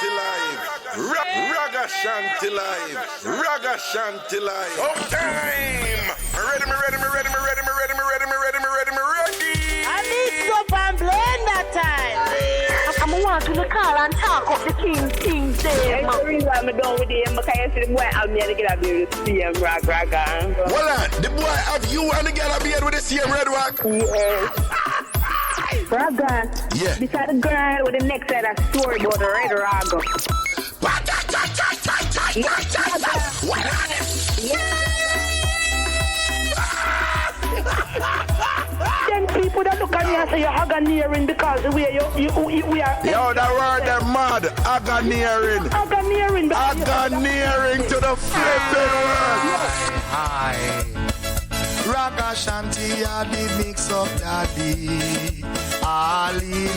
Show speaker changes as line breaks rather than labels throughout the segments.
live. Ragashanti live. Ragashanti live. Oh, time. Ready.
I need up and Blenda time. I'm want to call and talk of the King's Day.
That's the reason I'm done with him, because I see the boy out there to get a beard with the same Raga.
Hold on, the boy have you and the girl a beard with the same red rock?
Yes. Raga.
Yeah.
Beside the girl with the next side of story about the red Raga. Then people that look at me and say you're Haganiering because the way we are.
Yo, that word they're mad. Haganiering. Haganiering to the flipping world.
Hi. Ragashanti, I the Mixup daddy. Hallelujah.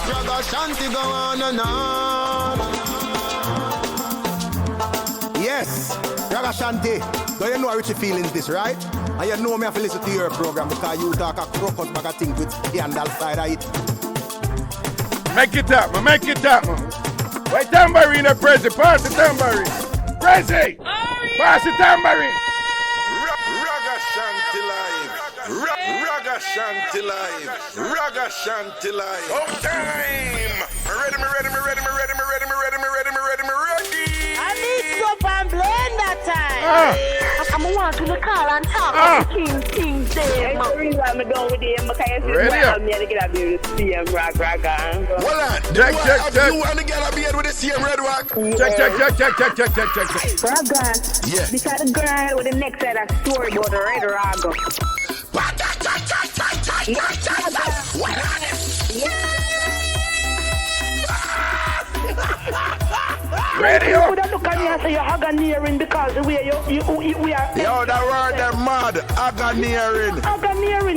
Ragashanti go on and on. Yes, Ragashanti. Do you know how Richie feelings this, right? And you know me have to listen to your program because you talk a crocus bag of things with scandal side of it.
Make it up, man. Wait, tambourine, Prezi. Pass the tambourine. Prezi! Pass the tambourine. Ragashanti live. Ragashanti live. Oh, time. Ready.
I need up and Blenda time. I'm want to call and talk of the King's Day.
That's the reason I'm done with him, because I see the boy out there to get a beard with the same Raga.
Hold on, check. You and the girl a beard with the same red rock? Check.
Raga.
Yeah.
Beside the girl with the next side of story about the red Raga.
Ready
People
up.
that look at me and say you're Haganiering because the way we are.
Yo, that word they're mad. Haganiering.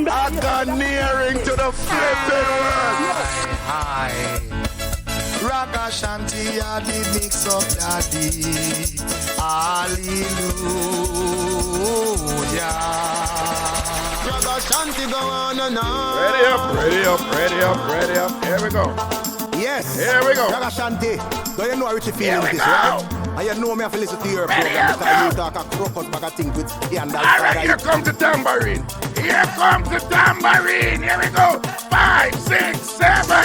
Haganiering to the flipping world.
Hi. Ragashanti, I the Mixup daddy. Hallelujah. Ragashanti go on and on.
Ready up. Here we go.
Yes.
Here we go.
Ragashanti. Do you know how Richie feelings
Here we
this,
go.
right? And you know me have to listen to your program because you talk a crocus bag of things with scandal
All
side
right,
of
here
it.
comes the tambourine. Here we go. 5, 6, 7, 8.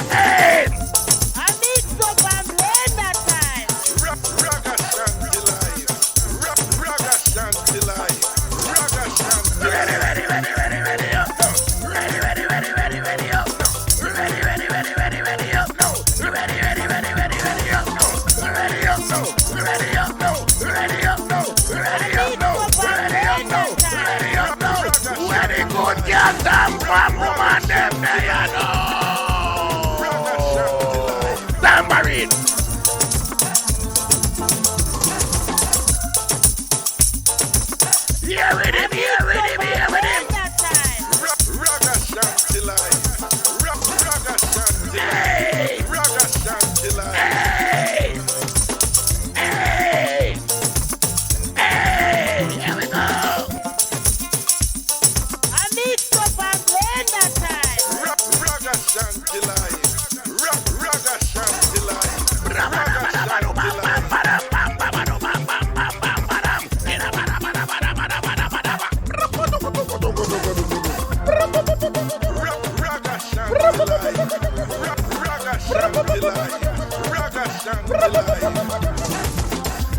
I need up and Blenda time.
Ragashanti live. Ready up. Very good, girl, TamFam, woman, them there, you know. Tambourine. Here with him.
Blenda time.
Ragashanti live.
Hey.
Ragashanti live.
Hey. Here we go.
I need up and Blenda time.
Ragashanti live. Ragashanti live.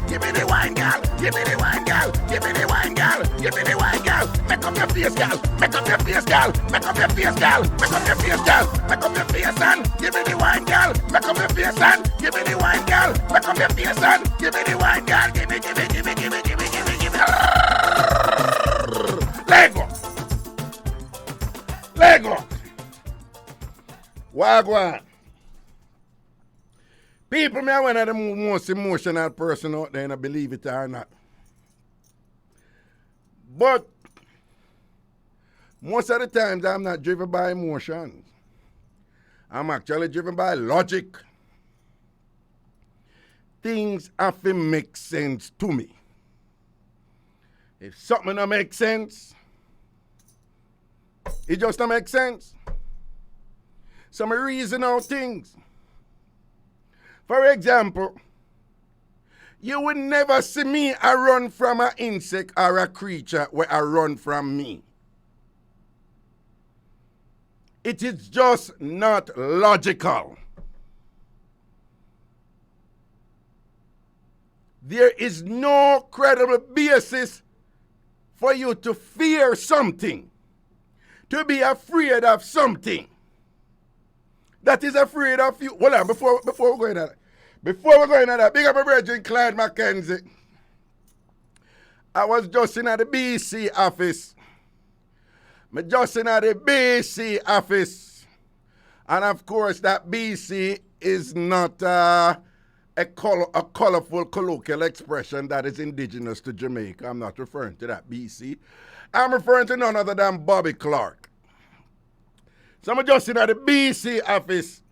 Give me the wine, girl. Make up your face, girl. Make up your face, and give me the wine, girl. Make up your face and give me the wine, girl. Make up your face and give me the wine, girl. Give me. Lego. Wagwan. People, me are one of the most emotional person out there, and I believe it or not. But most of the times, I'm not driven by emotions. I'm actually driven by logic. Things have to make sense to me. If something don't make sense, it just don't make sense. some reason out things. For example, you would never see me a run from an insect or a creature where I run from me. It is just not logical. There is no credible basis for you to fear something, to be afraid of something that is afraid of you. Hold on, before we go into that. Before we go into that, big up my brethren, Clyde Mackenzie. I was just in the BC office. Me just in the BC office. And of course, that BC is not a colorful colloquial expression that is indigenous to Jamaica. I'm not referring to that BC. I'm referring to none other than Bobby Clark. So I'm just in the BC office.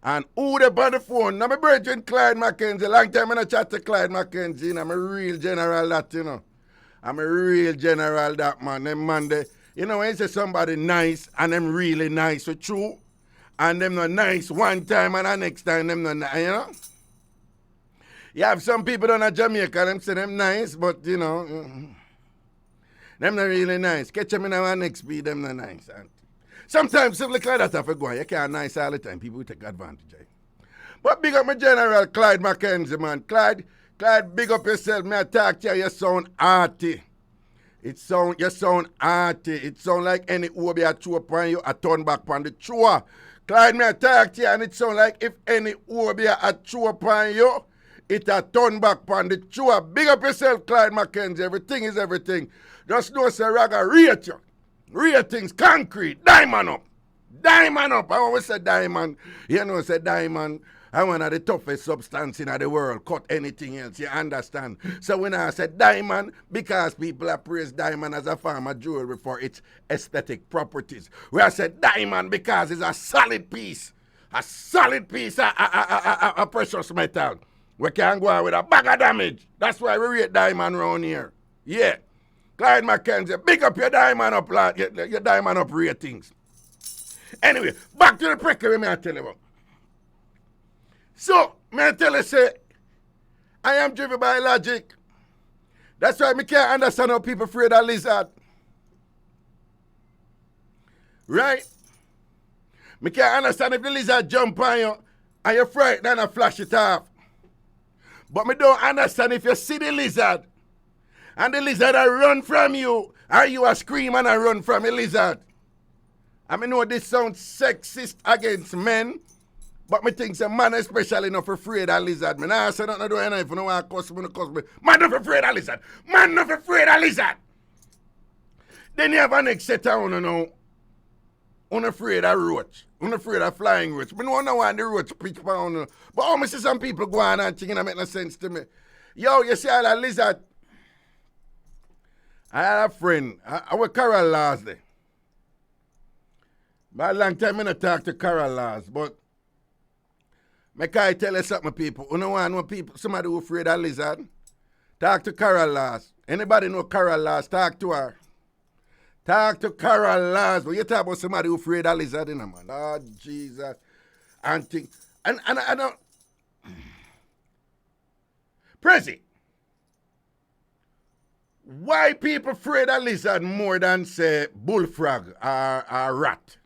And who they on the phone? Now my brethren Clyde Mackenzie. Long time I chat to Clyde Mackenzie. You know, I'm a real general that, you know. I'm a real general that, man. Them man, they, you know, when you say somebody nice and them really nice with you, and them not nice one time and the next time them not nice, you know? You have some people down in Jamaica, them say them nice, but, you know, them not really nice. Catch them in our next beat, them not nice. And sometimes, stuff like that have to go on. You can't nice all the time. People will take advantage of it. But big up my general, Clyde Mackenzie, man. Clyde, big up yourself. Me I talk to you, you sound arty. You sound arty. It sound like any obi a chew upon you, a turn back on the chewer. Clyde, me I talk to you, and it sound like if any obi a chew upon you, it a turn back on the chewer. Big up yourself, Clyde Mackenzie. Everything is everything. Just know, say, Raga, rate you. Ratings, concrete, diamond up. Diamond up. I always say diamond. You know, say diamond. I one of the toughest substance in the world. Cut anything else, you understand? So when I say diamond, because people have praised diamond as a form of jewelry for its aesthetic properties. Where I say diamond because it's a solid piece. A solid piece of precious metal. We can go out with a bag of damage. That's why we rate diamond around here. Yeah. Clyde Mackenzie, big up your diamond up, your diamond up ratings. Anyway, back to the prickly, may I tell you about. So, may I tell you, say, I am driven by logic. That's why I can't understand how people afraid of lizard. Right? I can't understand if the lizard jump on you and you're frightened and I flash it off. But I don't understand if you see the lizard and the lizard a run from you, or you a scream and a run from a lizard. I mean, know this sounds sexist against men, but me think some man especially not afraid of lizard. Me nah say nothing to do anything if you don't want to cuss me, cuss me. Man not afraid of lizard. Man not afraid of lizard. Then you have a next set of now. Unafraid of roach. Unafraid of flying roach. Me don't want the roach pitch pound. But how much some people go on and thinking that make no sense to me. Yo, you see all that lizard? I had a friend, I was Carol last day. But a long time I don't talk to Carol last, but I can tell you something, people. You know what, people, somebody who afraid of lizard, talk to Carol last. Anybody know Carol last, talk to her. Talk to Carol last, but you talk about somebody who afraid of lizard, you know, man. Oh, Jesus. And I don't... Prezi. Why people afraid of lizard more than, say, bullfrog or rat?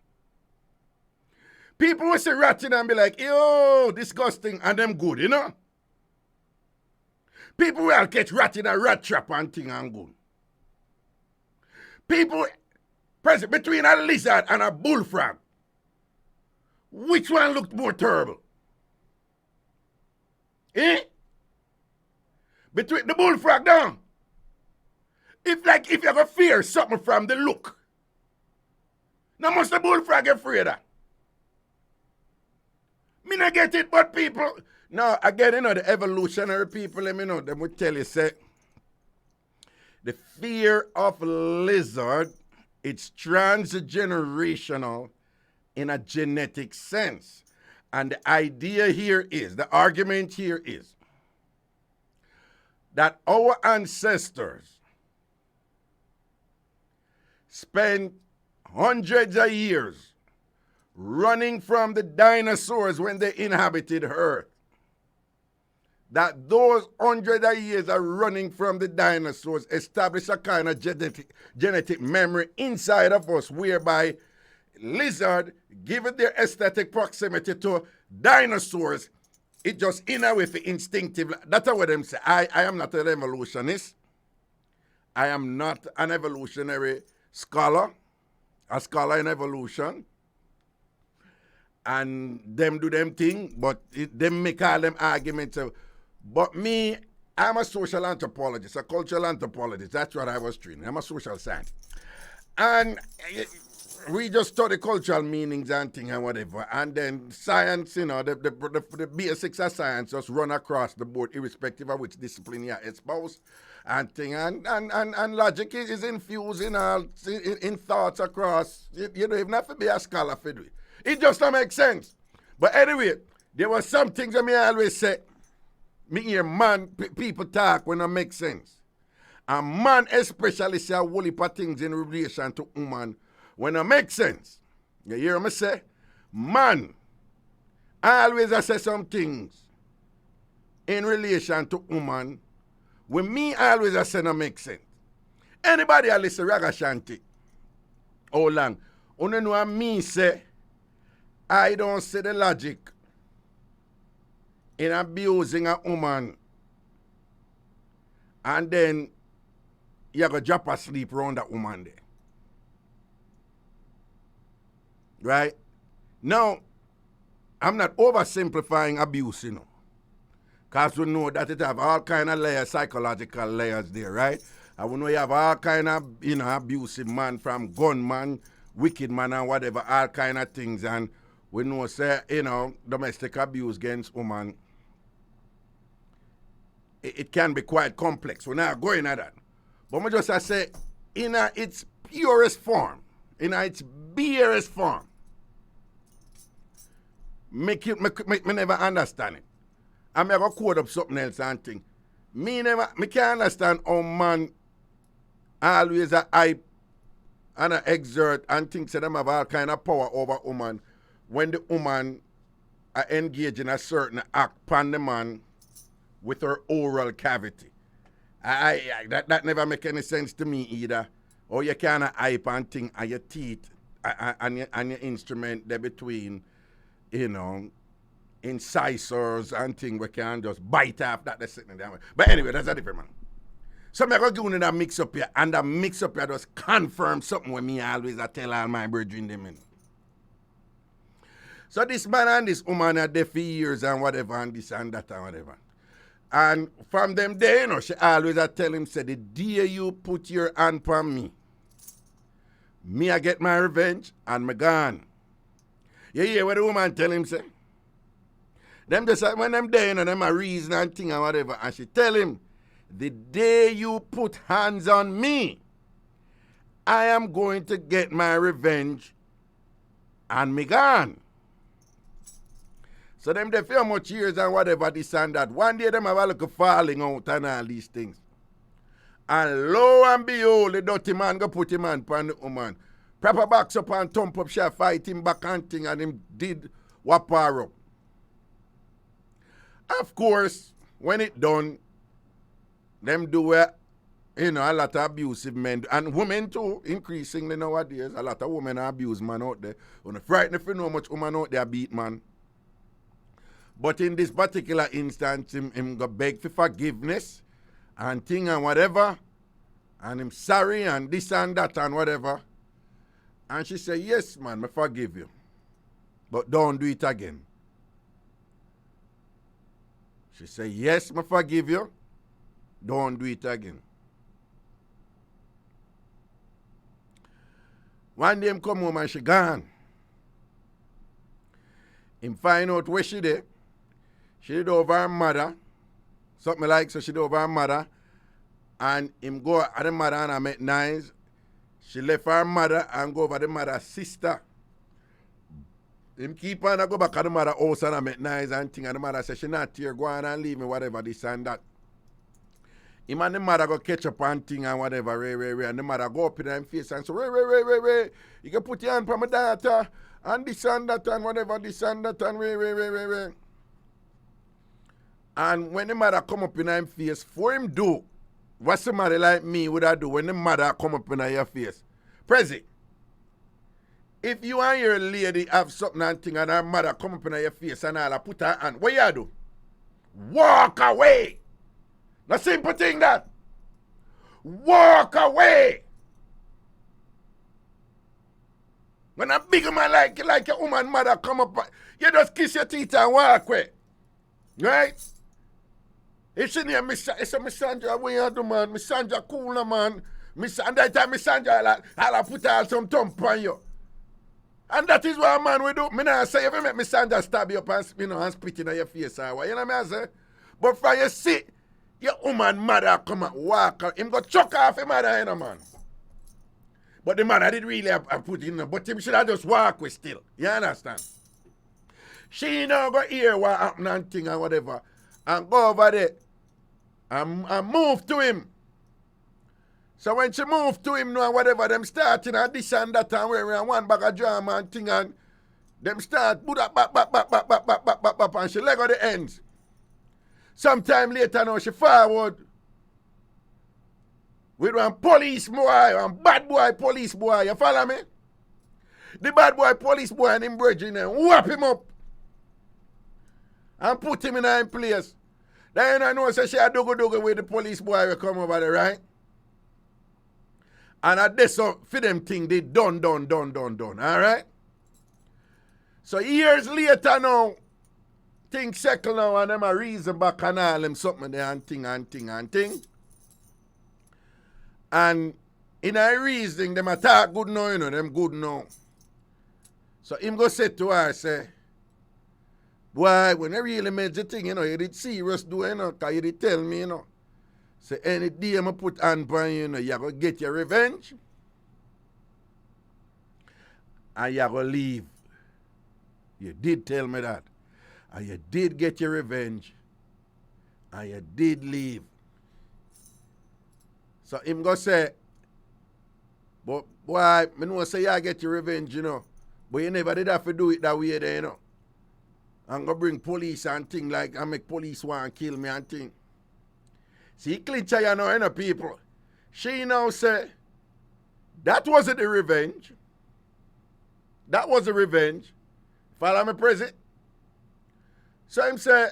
People will say rat in and be like, yo, disgusting, and them good, you know? People will catch rat in a rat trap and thing and good. People, present between a lizard and a bullfrog, which one looked more terrible? Eh? Between the bullfrog down. If you ever fear something from the look, now must the bullfrog afraid of? Me not get it, but people, no, again, you know, the evolutionary people, let me know, them will tell you, say, the fear of lizard, it's transgenerational in a genetic sense. And the idea here is, the argument here is, that our ancestors spent hundreds of years running from the dinosaurs when they inhabited Earth. That those hundreds of years of running from the dinosaurs establish a kind of genetic memory inside of us whereby lizard, given their aesthetic proximity to dinosaurs, it just in a way for instinctive. That's what them say. I am not an evolutionist. I am not an evolutionary scholar, a scholar in evolution. And them do them thing, but them make all them arguments. But me, I'm a social anthropologist, a cultural anthropologist. That's what I was trained. I'm a social scientist. And we just study cultural meanings and things and whatever. And then science, you know, the basics of science just run across the board, irrespective of which discipline you're exposed. And thing and logic is infused in thoughts across. You don't even have to be a scholar for it. It just don't make sense. But anyway, there were some things that me always say. Me hear man, people talk when it make sense. And man especially say a whole heap of things in relation to woman when it make sense. You hear me say? Man, always I say some things in relation to woman when me always I say no make sense. Anybody a listen Ragashanti? How long? You know what me say? I don't see the logic in abusing a woman and then you go drop asleep around that woman there. Right? Now, I'm not oversimplifying abuse, you know. Because we know that it have all kind of layers, psychological layers there, right? And we know you have all kind of, you know, abusive man from gunman, wicked man and whatever, all kind of things. And we know, say, you know, domestic abuse against woman, it can be quite complex. We're not going at that. But I just say, in its purest form, in its barest form, me never understand it. I'm going to quote up something else and think. Me can't understand how man always a hype and a exert and thinks that them have all kind of power over woman when the woman are engaged in a certain act upon the man with her oral cavity. That never make any sense to me either. Or you can't hype and think and your teeth and your instrument there between, you know, incisors and things we can just bite off that they're sitting down. But anyway, that's a different man. So I'm going to go in that mix up here, and that mix up here just confirm something with me always I tell all my brethren them in. So this man and this woman are there for years and whatever, and this and that and whatever. And from them there, you know, she always I tell him, say, the day you put your hand on me I get my revenge and me gone. You hear what the woman tell him, say? Them just when them there, you know, them a reason and thing and whatever, and she tell him, the day you put hands on me, I am going to get my revenge and me gone. So them they feel much years and whatever this and that. One day them have a look falling out and all these things. And lo and behold, the dirty man go put him on the woman. Proper box up and thump up, she fight him back and thing, and him did whap her up. Of course, when it done, them do it, you know, a lot of abusive men, and women too, increasingly nowadays. A lot of women abuse man out there. When frightened if you know how much woman out there beat man. But in this particular instance, him go beg for forgiveness and thing and whatever, and him sorry and this and that and whatever. And she said, yes, man, I forgive you. But don't do it again. She said, yes, I forgive you. Don't do it again. One day him come home and she gone. Him find out where she did. She did over her mother. Something like so she did over her mother. And him go at the mother and I met nice. She left her mother and go over the mother's sister. Him keep on and go back at the mother's house and I met nice and thing. And the mother said she not here, go on and leave me, whatever, this and that. Him and the mother go catch up and thing and whatever, and the mother go up in her face and say, Ray, you can put your hand on my daughter And this and that and whatever, this and that and way. And when the mother come up in him face, for him do what somebody like me would I do when the mother come up in your face. Prezi, if you and your lady have something and thing and her mother come up in your face and all, put her hand, what you do? Walk away. The simple thing that. Walk away. When a big man like your woman mother come up, you just kiss your teeth and walk away. Right? It's in here, it's a Miss Sandra, what you do, man? Miss Sandra cool, no, man. And that time Miss Sandra, I'll put all some thump on you. And that is what a man will do. Me not say, if you make Miss Sandra stab you up and, and spit in your face or what, you know what I say? But for you see, your woman mother come and walk out, him go chuck off your mother, you know, man. But the mother did really put in, but him should have just walk with still. You understand? She now go hear what happened and thing and whatever, and go over there and move to him. So when she moved to him now and whatever, them starting and this and that and wearing one bag of jam and thing and them start put up back and she leg on the ends. Sometime later now she forward with one police boy, one bad boy police boy, you follow me? The bad boy police boy and him bridging and whap him up and put him in a place. Then I know say she a dogo with the police boy will come over there, right? And at this so for them thing they done, alright? So years later now, things settle now and them a reason back and all them something there and thing. And in a reasoning, them attack good now, you know, them good now. So him go say to her, say, boy, when I really made the thing, you know, you did serious do, you know, because you did tell me, you know. Say, any day I put hand on you, you know, you're going to get your revenge. And you're going to leave. You did tell me that. And you did get your revenge. And you did leave. So him go say, but boy, I know say you get your revenge, you know. But you never did have to do it that way there, you know. I'm going to bring police and thing like, I make police want to kill me and thing. See, clinch you know, you know, people. She now say, that wasn't the revenge. That was the revenge. Follow me, President? So him say,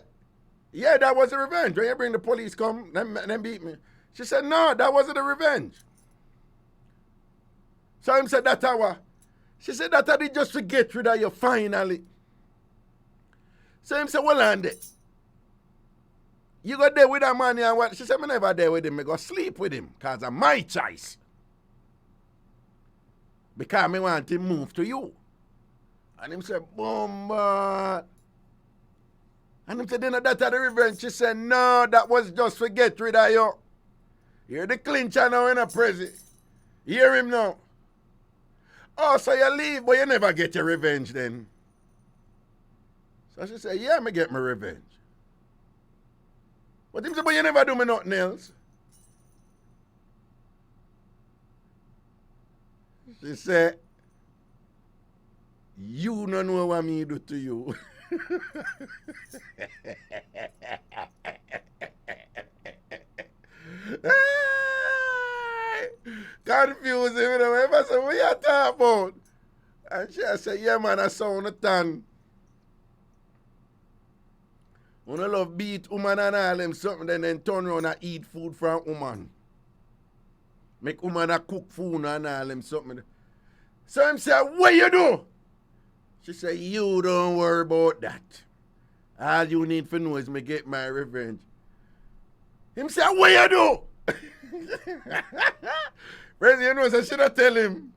yeah, that was the revenge. When you bring the police come, them beat me. She said, no, that wasn't the revenge. So him said, that's how. She said, that I did just to get rid of you finally. So him said, well, Andy, you go there with that man and what? She said, I'm never there with him. I go sleep with him because of my choice. Because I want to move to you. And him said, boom. And him said, then that's the revenge. She said, no, that was just to get rid of you. You're the clincher now in a prison. Hear him now. Oh, so you leave, but you never get your revenge then. So she said, yeah, me get my revenge. But him said, but you never do me nothing else. She said, you don't know what me do to you. Confusing, you know. I said, what you talking about? And she said, yeah, man, I saw on the tongue. When I love beat woman and all them something, then turn around and eat food from woman. Make woman a cook food and all them something. So him say, what you do? She said, you don't worry about that. All you need to know is me get my revenge. Him say, what you do? Crazy, you know, so she not tell him.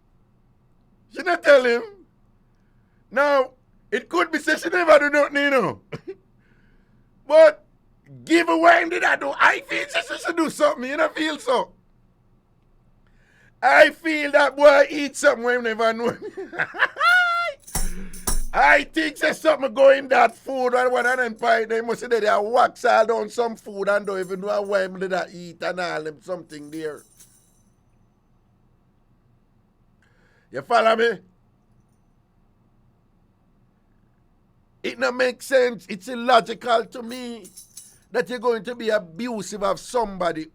She not tell him. Now, it could be say she never do nothing, you know. But give away him did I do. I feel she should do something, you know, feel so. I feel that boy eat something when he never know. I think there's something going that food and one of them pie, they must say they wax all down some food and don't even know why they that eat and all them something there. You follow me? It not make sense. It's illogical to me that you're going to be abusive of somebody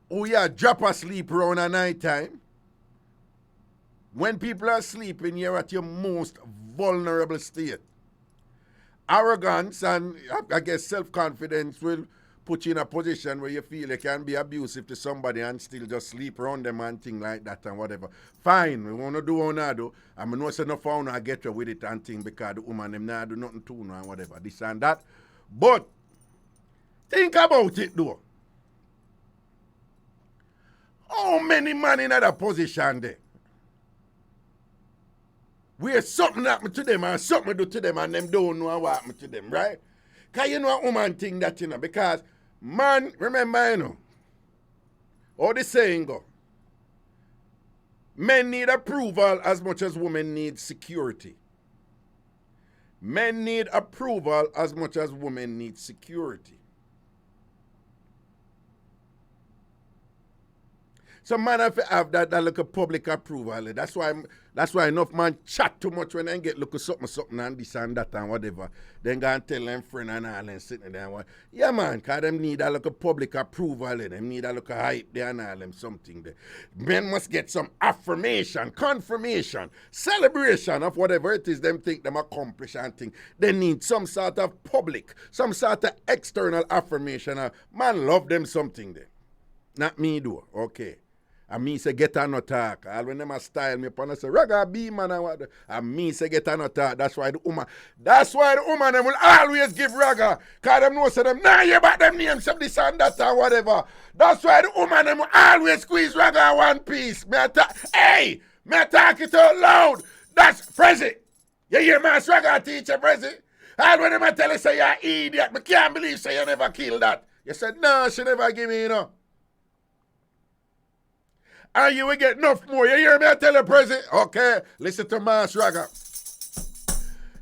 who you drop asleep around at night time. When people are sleeping, you're at your most vulnerable state. Arrogance and I guess self-confidence will put you in a position where you feel you can be abusive to somebody and still just sleep around them and things like that and whatever. Fine, we want to do what we do. I mean, no say no for I get you with it and thing because the woman them not do nothing to you and whatever, this and that. But think about it though. How many men in that position there? Where something happen to them and something do to them and them don't know what happen to them, right? Because you know a woman think that, you know, because man, remember, you know, how the saying go, men need approval as much as women need security. Men need approval as much as women need security. So man have to have that look of public approval. That's why enough man chat too much when they get look at something and this and that and whatever. Then go and tell them friend and all and sitting there and yeah man, cause them need a look of public approval, them need a look of hype there and all them something there. Men must get some affirmation, confirmation, celebration of whatever it is them think them accomplish and thing. They need some sort of public, some sort of external affirmation. Man love them something there. Not me though, okay. And me say get on no talk. All when them a style me upon I say Reggae be man and what. And me say get on no talk. That's why the woman them will always give Reggae. Cause them know say them nah hear about them names of this and that and whatever. That's why the woman them will always squeeze Reggae one piece. Me talk it out loud. That's Prezi. You hear my Reggae teacher Prezi? All when them a tell you say you're an idiot. Me can't believe say you never killed that. You said no, she never give me, you know. And you will get enough more. You hear me? I tell you, President. Okay, listen to Mas Reggae.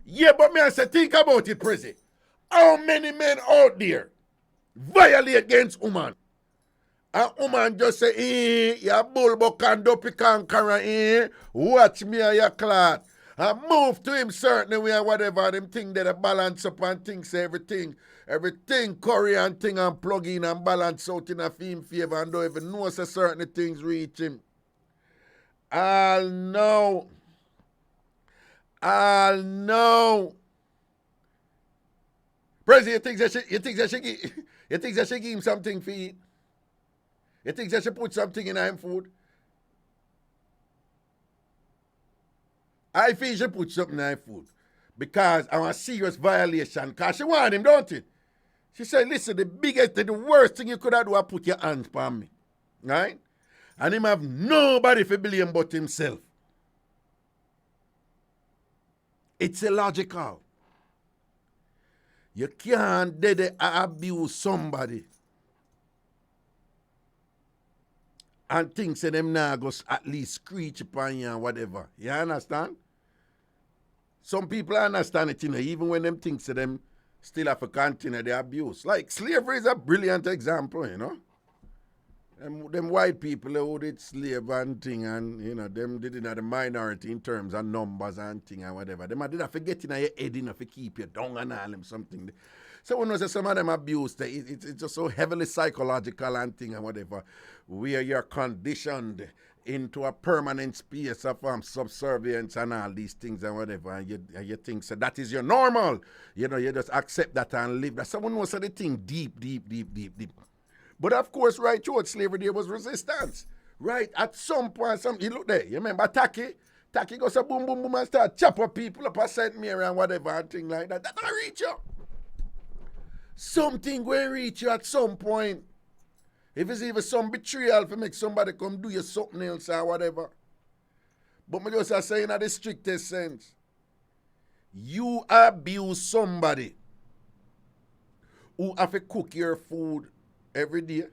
Yeah, but me I say, think about it, President. How many men out there violate against woman? And woman just say, you bulbo can dopey conqueror, watch me or your clot. And move to him certain way or whatever. Them thing that they balance up and things everything Korean thing and plug in and balance out in a film favor and don't even know so certain things reach him. I'll know. President, you think that she give him something for eat? You think that she put something in him food? I feel she put something in her food because I'm a serious violation. Because she want him, don't it? She said, listen, the worst thing you could have do is put your hands on me. Right? And him have nobody for blame but himself. It's illogical. You can't abuse somebody and think say them now go at least screech upon you and whatever. You understand? Some people understand it, you know, even when them think say them still have to continue the abuse. Like slavery is a brilliant example, you know. Them white people who did slave and thing and, you know, them did the minority in terms of numbers and thing and whatever. Them did not forget in your head enough to keep you down and all them something. So when I say some of them abuse, it's just so heavily psychological and thing and whatever, where you're conditioned into a permanent space of subservience and all these things and whatever, and you think so that is your normal. You know, you just accept that and live. That someone knows the thing deep. But of course, right towards slavery, there was resistance. Right? At some point, you look there, you remember Taki goes a boom and start chop up people up a St. Mary and whatever and thing like that. That don't reach you. Something will reach you at some point. If it's even some betrayal to make somebody come do you something else or whatever. But me just saying in the strictest sense, you abuse somebody who have to cook your food every day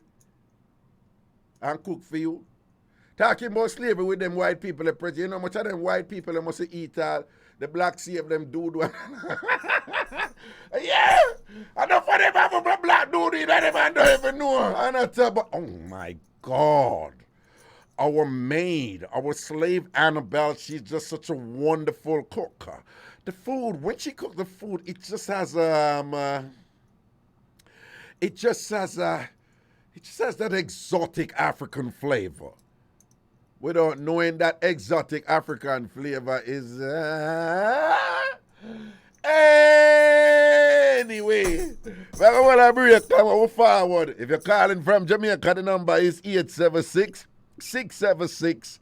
and cook for you. Talking about slavery with them white people, you know much of them white people they must eat all the black save them dude. Yeah! Enough of them have a black dude that them don't even know. And I tell but oh my God. Our maid, our slave Annabelle, she's just such a wonderful cook. the food, when she cook the food, it just has that exotic African flavor. Without knowing that exotic African flavor is anyway. We're going to break, come forward. If you're calling from Jamaica, the number is 876-676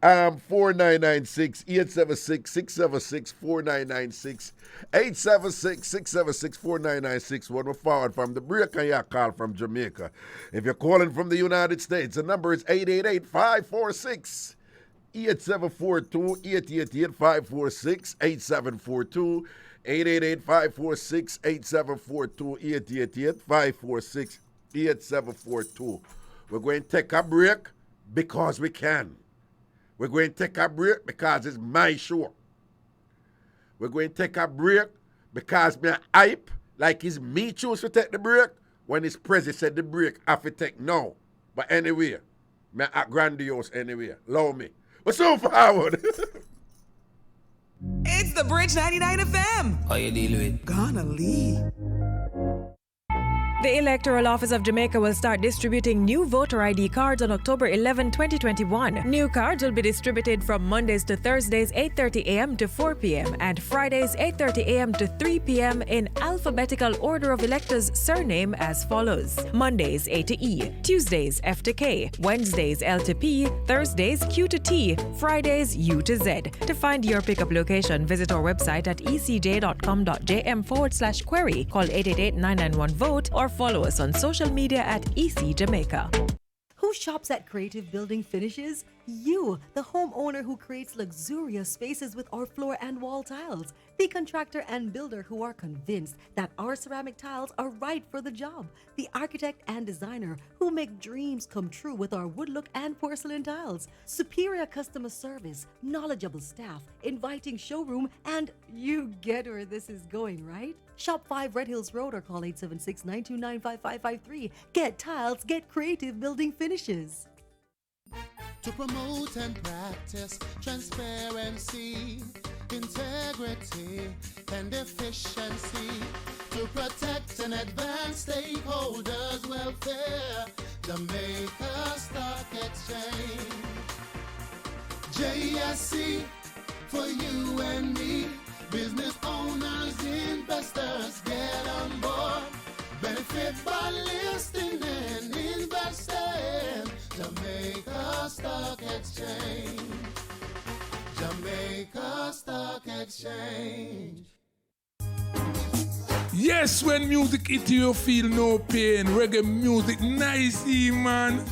4996, 876-676-4996, 876-676-4996. When we're forward from the break and you call from Jamaica. If you're calling from the United States, the number is 888-546 8742, 888-546 8742, 888-546 8742, 888-546 8742. We're going to take a break because we can. We're going to take a break because it's my show. We're going to take a break because me hype like it's me choose to take the break when his president said the break have to take now. But anyway, me act grandiose anyway. Love me. But so forward.
It's the Bridge 99 FM.
How you deal with?
Gonna leave.
The Electoral Office of Jamaica will start distributing new voter ID cards on October 11, 2021. New cards will be distributed from Mondays to Thursdays 8:30 a.m. to 4 p.m. and Fridays 8:30 a.m. to 3 p.m. in alphabetical order of electors' surname as follows. Mondays A to E, Tuesdays F to K, Wednesdays L to P, Thursdays Q to T, Fridays U to Z. To find your pickup location, visit our website at ecj.com.jm/query, call 888-991-VOTE, or follow us on social media at EC Jamaica.
Who shops at Creative Building Finishes? You, the homeowner who creates luxurious spaces with our floor and wall tiles. The contractor and builder who are convinced that our ceramic tiles are right for the job. The architect and designer who make dreams come true with our wood look and porcelain tiles. Superior customer service, knowledgeable staff, inviting showroom, and you get where this is going, right? Shop 5 Red Hills Road or call 876-929-5553. Get tiles, get Creative Building Finishes.
To promote and practice transparency, integrity, and efficiency, to protect and advance stakeholders' welfare, Jamaica Stock Exchange. JSC for you and me, business owners, investors, get on board. Benefit by listing and investing. Jamaica Stock Exchange. Jamaica Stock Exchange.
Yes, when music hit you feel no pain. Reggae music, nice, man.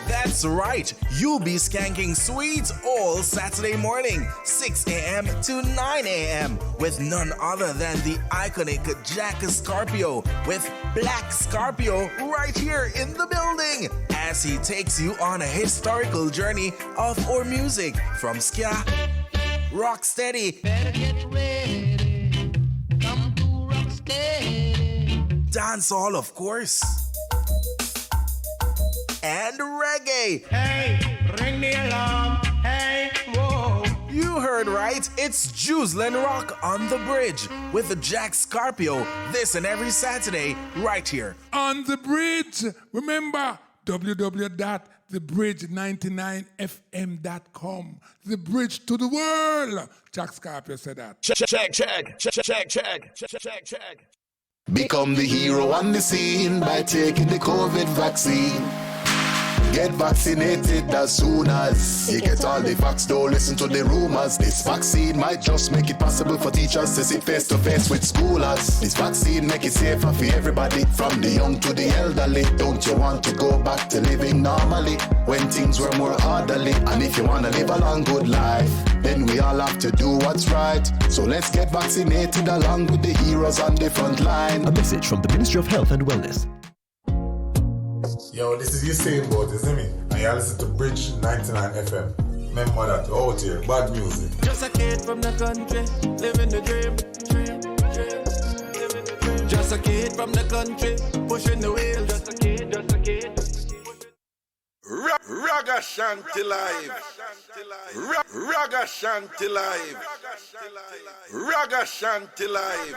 That's right. You'll be skanking sweets all Saturday morning, 6 a.m. to 9 a.m. with none other than the iconic Jack Scorpio with Black Scorpio right here in the building as he takes you on a historical journey of our music from ska, rocksteady, dancehall, of course, and reggae.
Hey, ring the alarm. Hey, whoa.
You heard right. It's Juiceland Rock on the Bridge with the Jack Scorpio this and every Saturday right here
on the Bridge. Remember, www.thebridge99fm.com. The bridge to the world. Jack Scorpio said that.
Check.
Become the hero on the scene by taking the COVID vaccine. Get vaccinated as soon as you get all the facts. Don't listen to the rumors. This vaccine might just make it possible for teachers to sit face to face with schoolers. This vaccine make it safer for everybody, from the young to the elderly. Don't you want to go back to living normally when things were more orderly? And if you want to live a long good life, then we all have to do what's right. So let's get vaccinated along with the heroes on the front line.
A message from the Ministry of Health and Wellness.
Yo, this is Usain Bolt, isn't it? And you listen to Bridge 99 FM. Remember that, out here, bad music.
Just a kid from the country, living the dream. Just a kid from the country, pushing the wheel. Just a kid.
Ragashanti live. Ragashanti live. Ragashanti live.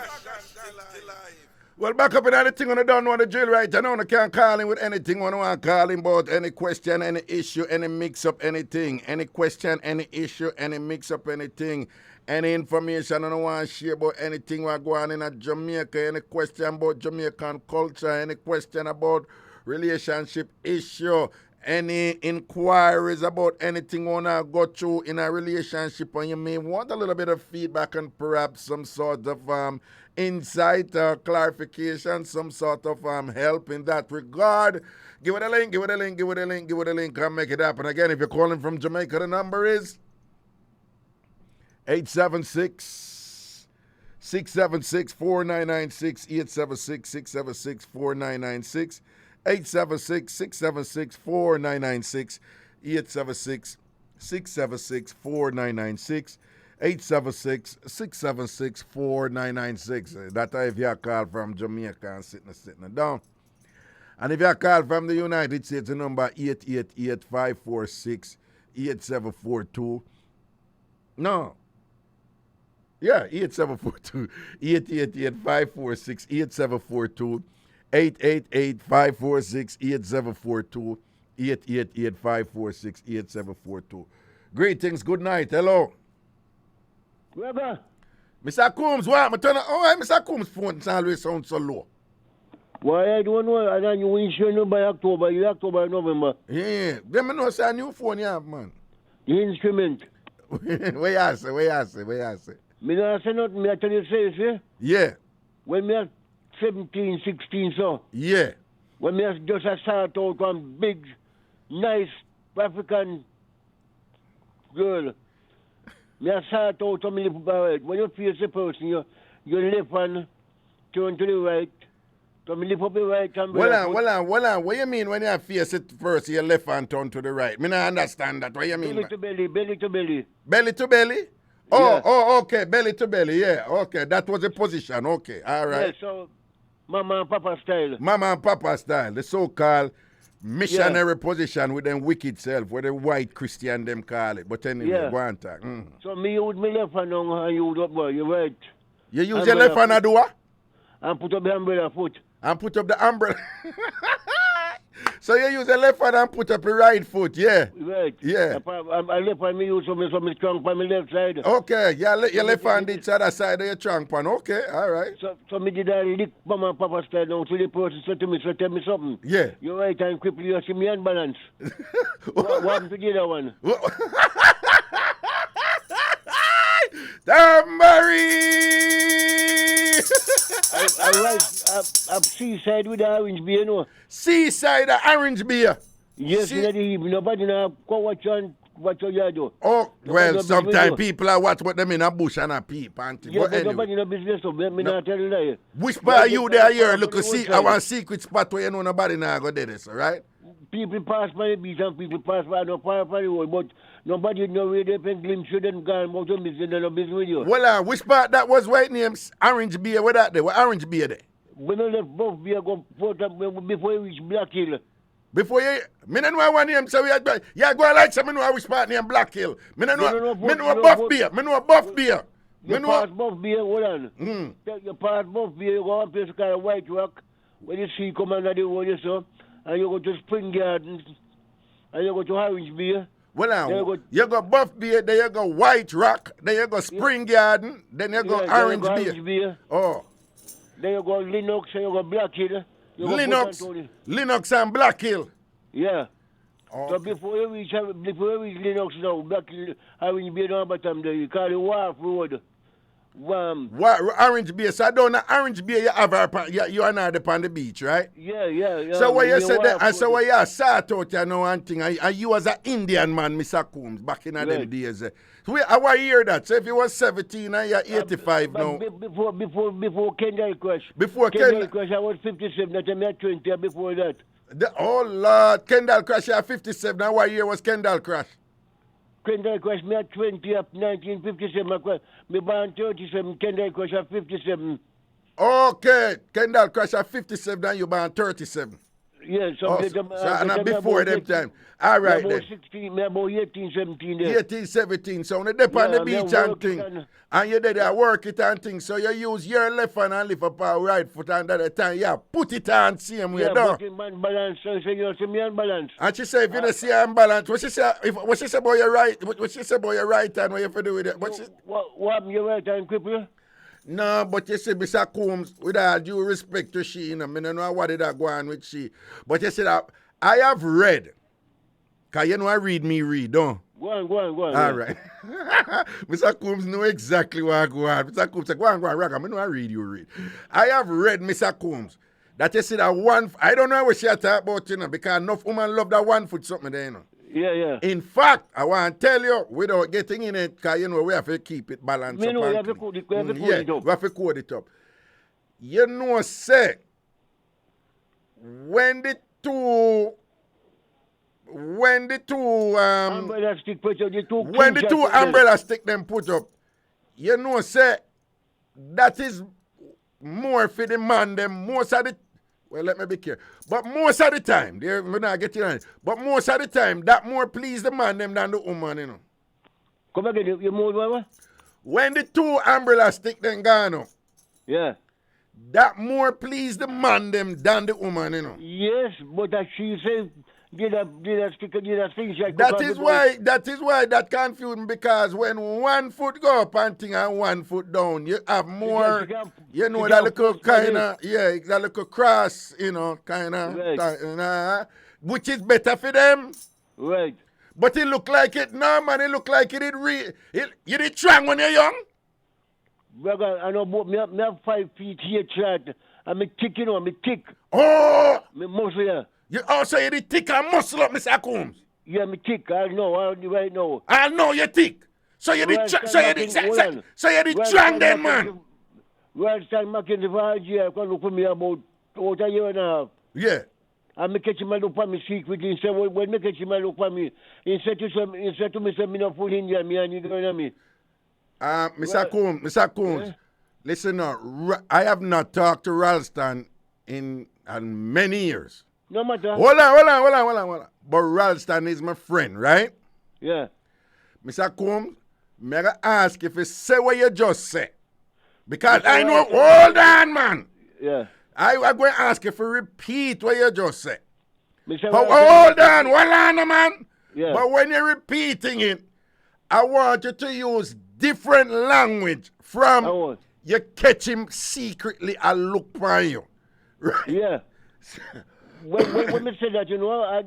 Well, back up in anything when I don't know the drill right. I know I can't call him with anything when I want to call him about any question, any issue, any mix-up, anything. Any question, any issue, any mix-up, anything. Any information I don't want to share about anything what go on in Jamaica, any question about Jamaican culture, any question about relationship issue, any inquiries about anything you want to go through in a relationship, and you may want a little bit of feedback and perhaps some sort of insight or clarification, some sort of help in that regard. Give it a link, give it a link, give it a link, give it a link, and make it happen. Again, if you're calling from Jamaica, the number is 876-676-4996, 876-676-4996, 876-676-4996, 876-676-4996, 876-676-4996. That's if you call from Jamaica and sitting down. And if you call from the United States, the number 888-546-8742. No. Yeah, 8742. 888-546-8742. 888-546-8742. 888-546-8742. Greetings, good night, hello.
Reggae.
Mr. Coombs, what? Why Mr. Coombs' phone always sounds so low?
Why I don't know, and then you will show you by October, November.
Yeah, them know say a new phone you have, man.
The instrument.
Where you say?
Me not say nothing, me I tell you say, see?
Yeah.
When me at 17, 16, so.
Yeah.
When me just start out one big, nice African girl. Me start out on me lip right. When you face the person, you left hand turn to the right. So me lift up the right hand.
Well on. What you mean when you face it first, your left hand turn to the right? Me not understand that. What you mean?
Belly to belly.
Belly to belly?
Yeah.
Oh, okay. Belly to belly, yeah. Okay, that was the position. Okay, all right.
Yeah, so Mama and Papa style.
Mama and Papa style, the so-called missionary position with them wicked self, where the white Christian them call it. But anyway, go on talk.
So me use my left hand and you use up, boy, you right.
You use your left hand and do what?
And put up the umbrella foot.
And put up the umbrella. So you use the left hand and put up your right foot, yeah?
Right.
Yeah.
I left hand me use some trunk on my left side.
Okay, your left hand each other side of your trunk pan. Okay, all right.
So me did I lick Mama and Papa style down to the person said to me, so tell me something.
Yeah.
Your right hand quickly, you see me unbalance. What happened to the other one?
Tambourine!
I right up seaside with the orange beer, you know.
Seaside orange beer?
Yes, in the evening. Nobody now go watch you do.
Oh, well, sometimes people are watch what them in a bush and a peep.
Yeah, but anyway. Nobody no business, so me not tell you that.
Which part are you there here? Look, see, I want a secret spot where you know nobody now go there, so, right?
People pass by the beach and people pass by no far by the road, but nobody know where they can glimpse you them gone about your business and no business with you.
Well, which part that was white names? Orange beer, what that there? What orange beer there?
When I left both beer go before you reach Black Hill.
Before you, me no know one name, so you go like some, me know which part name Black Hill. Me no know buff beer, me know buff beer.
You pass both beer, hold on. You pass both beer, you go up place called White Rock, when you see come under the road, you saw. And you go to Spring Garden, and you go to Orange Beer.
Well, you go Buff Beer, then you go White Rock, then you go Spring Garden, then you go Orange Beer. Oh.
Then you go Linux, and you go Black Hill.
Linux and Black Hill.
Yeah. Oh. So before you reach Linux now, Black Hill, Orange Beer down bottom there, you call it Wharf Road.
Orange beer. So I don't know orange beer you have you are not upon the beach, right?
Yeah.
So what you said and so what you sort out, you know one thing, and you was an Indian man, Mr. Coombs, back in them days. So I want to hear that. So if you was 17 and you're 85 now.
Before Kendall Crash.
Before Kendall
Crash, I was 57, that time I 20 before that.
Oh Lord, Kendall Crash, you 57, and what year was Kendall Crash?
Kendall Crash, me at 20 up 1957. Me born 37, Kendall Crash at 57.
Okay, Kendall Crash at 57 and you born 37.
Yeah,
and before them time. All right
about
then.
16, me about 18, 17 there.
18, 17. So when you dip on the beach and thing, and you there work it and thing, so you use your left hand and lift up our right foot and at the time, put it on same way,
but in man balance, so you see me unbalance.
And she say if you don't see her unbalance, what she say about your right, what she say about your right hand, what you have to do with it?
What your right hand cripple?
No, but you see, Mr. Combs, with all due respect to she, I don't know what did I go on with she. But you see that I have read, because you know I read, don't?
Go on.
All right. Mr. Combs know exactly what I go on. Mr. Combs say, go on, Raga. I know I read, you read. I have read, Mr. Combs, that you see that one, I don't know what she talk about, because enough women love that 1 foot something there,
Yeah.
In fact, I want to tell you, without getting in it, because we have to keep it balanced up.
We have to code it up.
We have to code it up. You know, say, when the two
umbrella stick put up,
when the two umbrella stick them put up, you know, say, that is more for the man them most of the. Well, let me be careful. But most of the time, we're not getting on it. But most of the time, that more please the man them than the woman,
Come again, you more what?
When the two umbrella stick them gone up,
yeah,
that more please the man them than the woman,
Yes, but as she said, did a stick,
that is why that confused me, because when 1 foot go up and thing and 1 foot down, you have more, that little kind of, that little cross, kind of, which is better for them.
Right.
But it look like it now, man. It look like you did strong when you're young.
Brother, I know, me have 5 feet here, chat. I'm a tick, I'm a tick.
Oh!
Me muscle, yeah.
You also you the tick and muscle up, Mr. Combs.
Yeah, me tick. I know right now.
I know you tick. So you the strong then, man.
Well, stand back in the VG, I can look for me about a year and a half.
Yeah.
And me catch him look for me secretly. He said, when me catch him look for me, he said to me, me no full India, me and you going to me.
Mr. Combs, listen now, I have not talked to Ralston in many years.
No matter.
Hold on. But Ralston is my friend, right?
Yeah.
Mr. Combs, may I ask if you say what you just said? Because I know, hold on, man.
Yeah.
I'm going to ask you to repeat what you just said.
Hold
on, man.
Yeah.
But when you're repeating it, I want you to use different language from you catch him secretly and look for you. Right?
Yeah. when me say that, I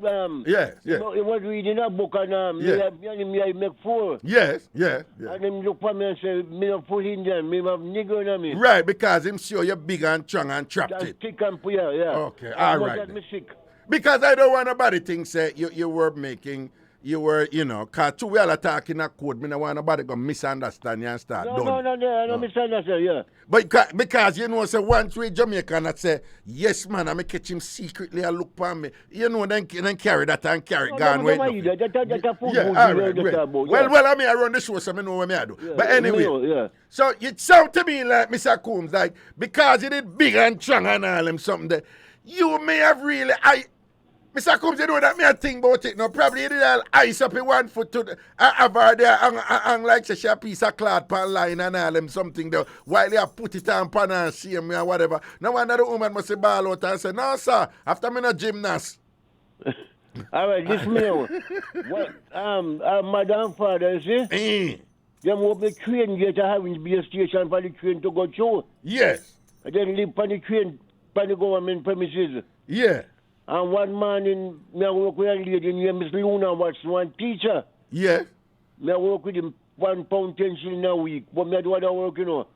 was reading a book and me make 4.
Yes.
And then look for me and say, me no full Indian, me have nigger on me.
Right, because him sure you're big and strong and trapped it.
Thick and yeah.
Okay, all right.
Me sick.
Because I don't want nobody think say you were making. You were, because two we all talking a code, me don't want nobody to misunderstand you and start.
No, I don't misunderstand, yeah.
But because say once we Jamaican that say, yes man, I may catch him secretly and look for me, then carry that and carry gone.
Well,
I mean I run the show so I know what I do. Yeah, but anyway, so it sound to me like Mr. Combs, like because you did big and strong and all them something that you may have really Mr. Combs, you know that me a think about it now. Probably you did all ice up in 1 foot to have her there and like say she a piece of cloth pan line and all them something there while you put it on pan and see me or whatever. No wonder the woman must say ball out and say, no sir, after me no gymnast.
All right, this meal. What mother and father, you see? Them open the train gate to having to be a station for the train to go through.
Yes.
And then live on the train on the government premises.
Yeah.
And one man me work with a lady named Miss Luna, was one teacher.
Yeah.
Me work with him £1.10 a week. But me do other work,
Hold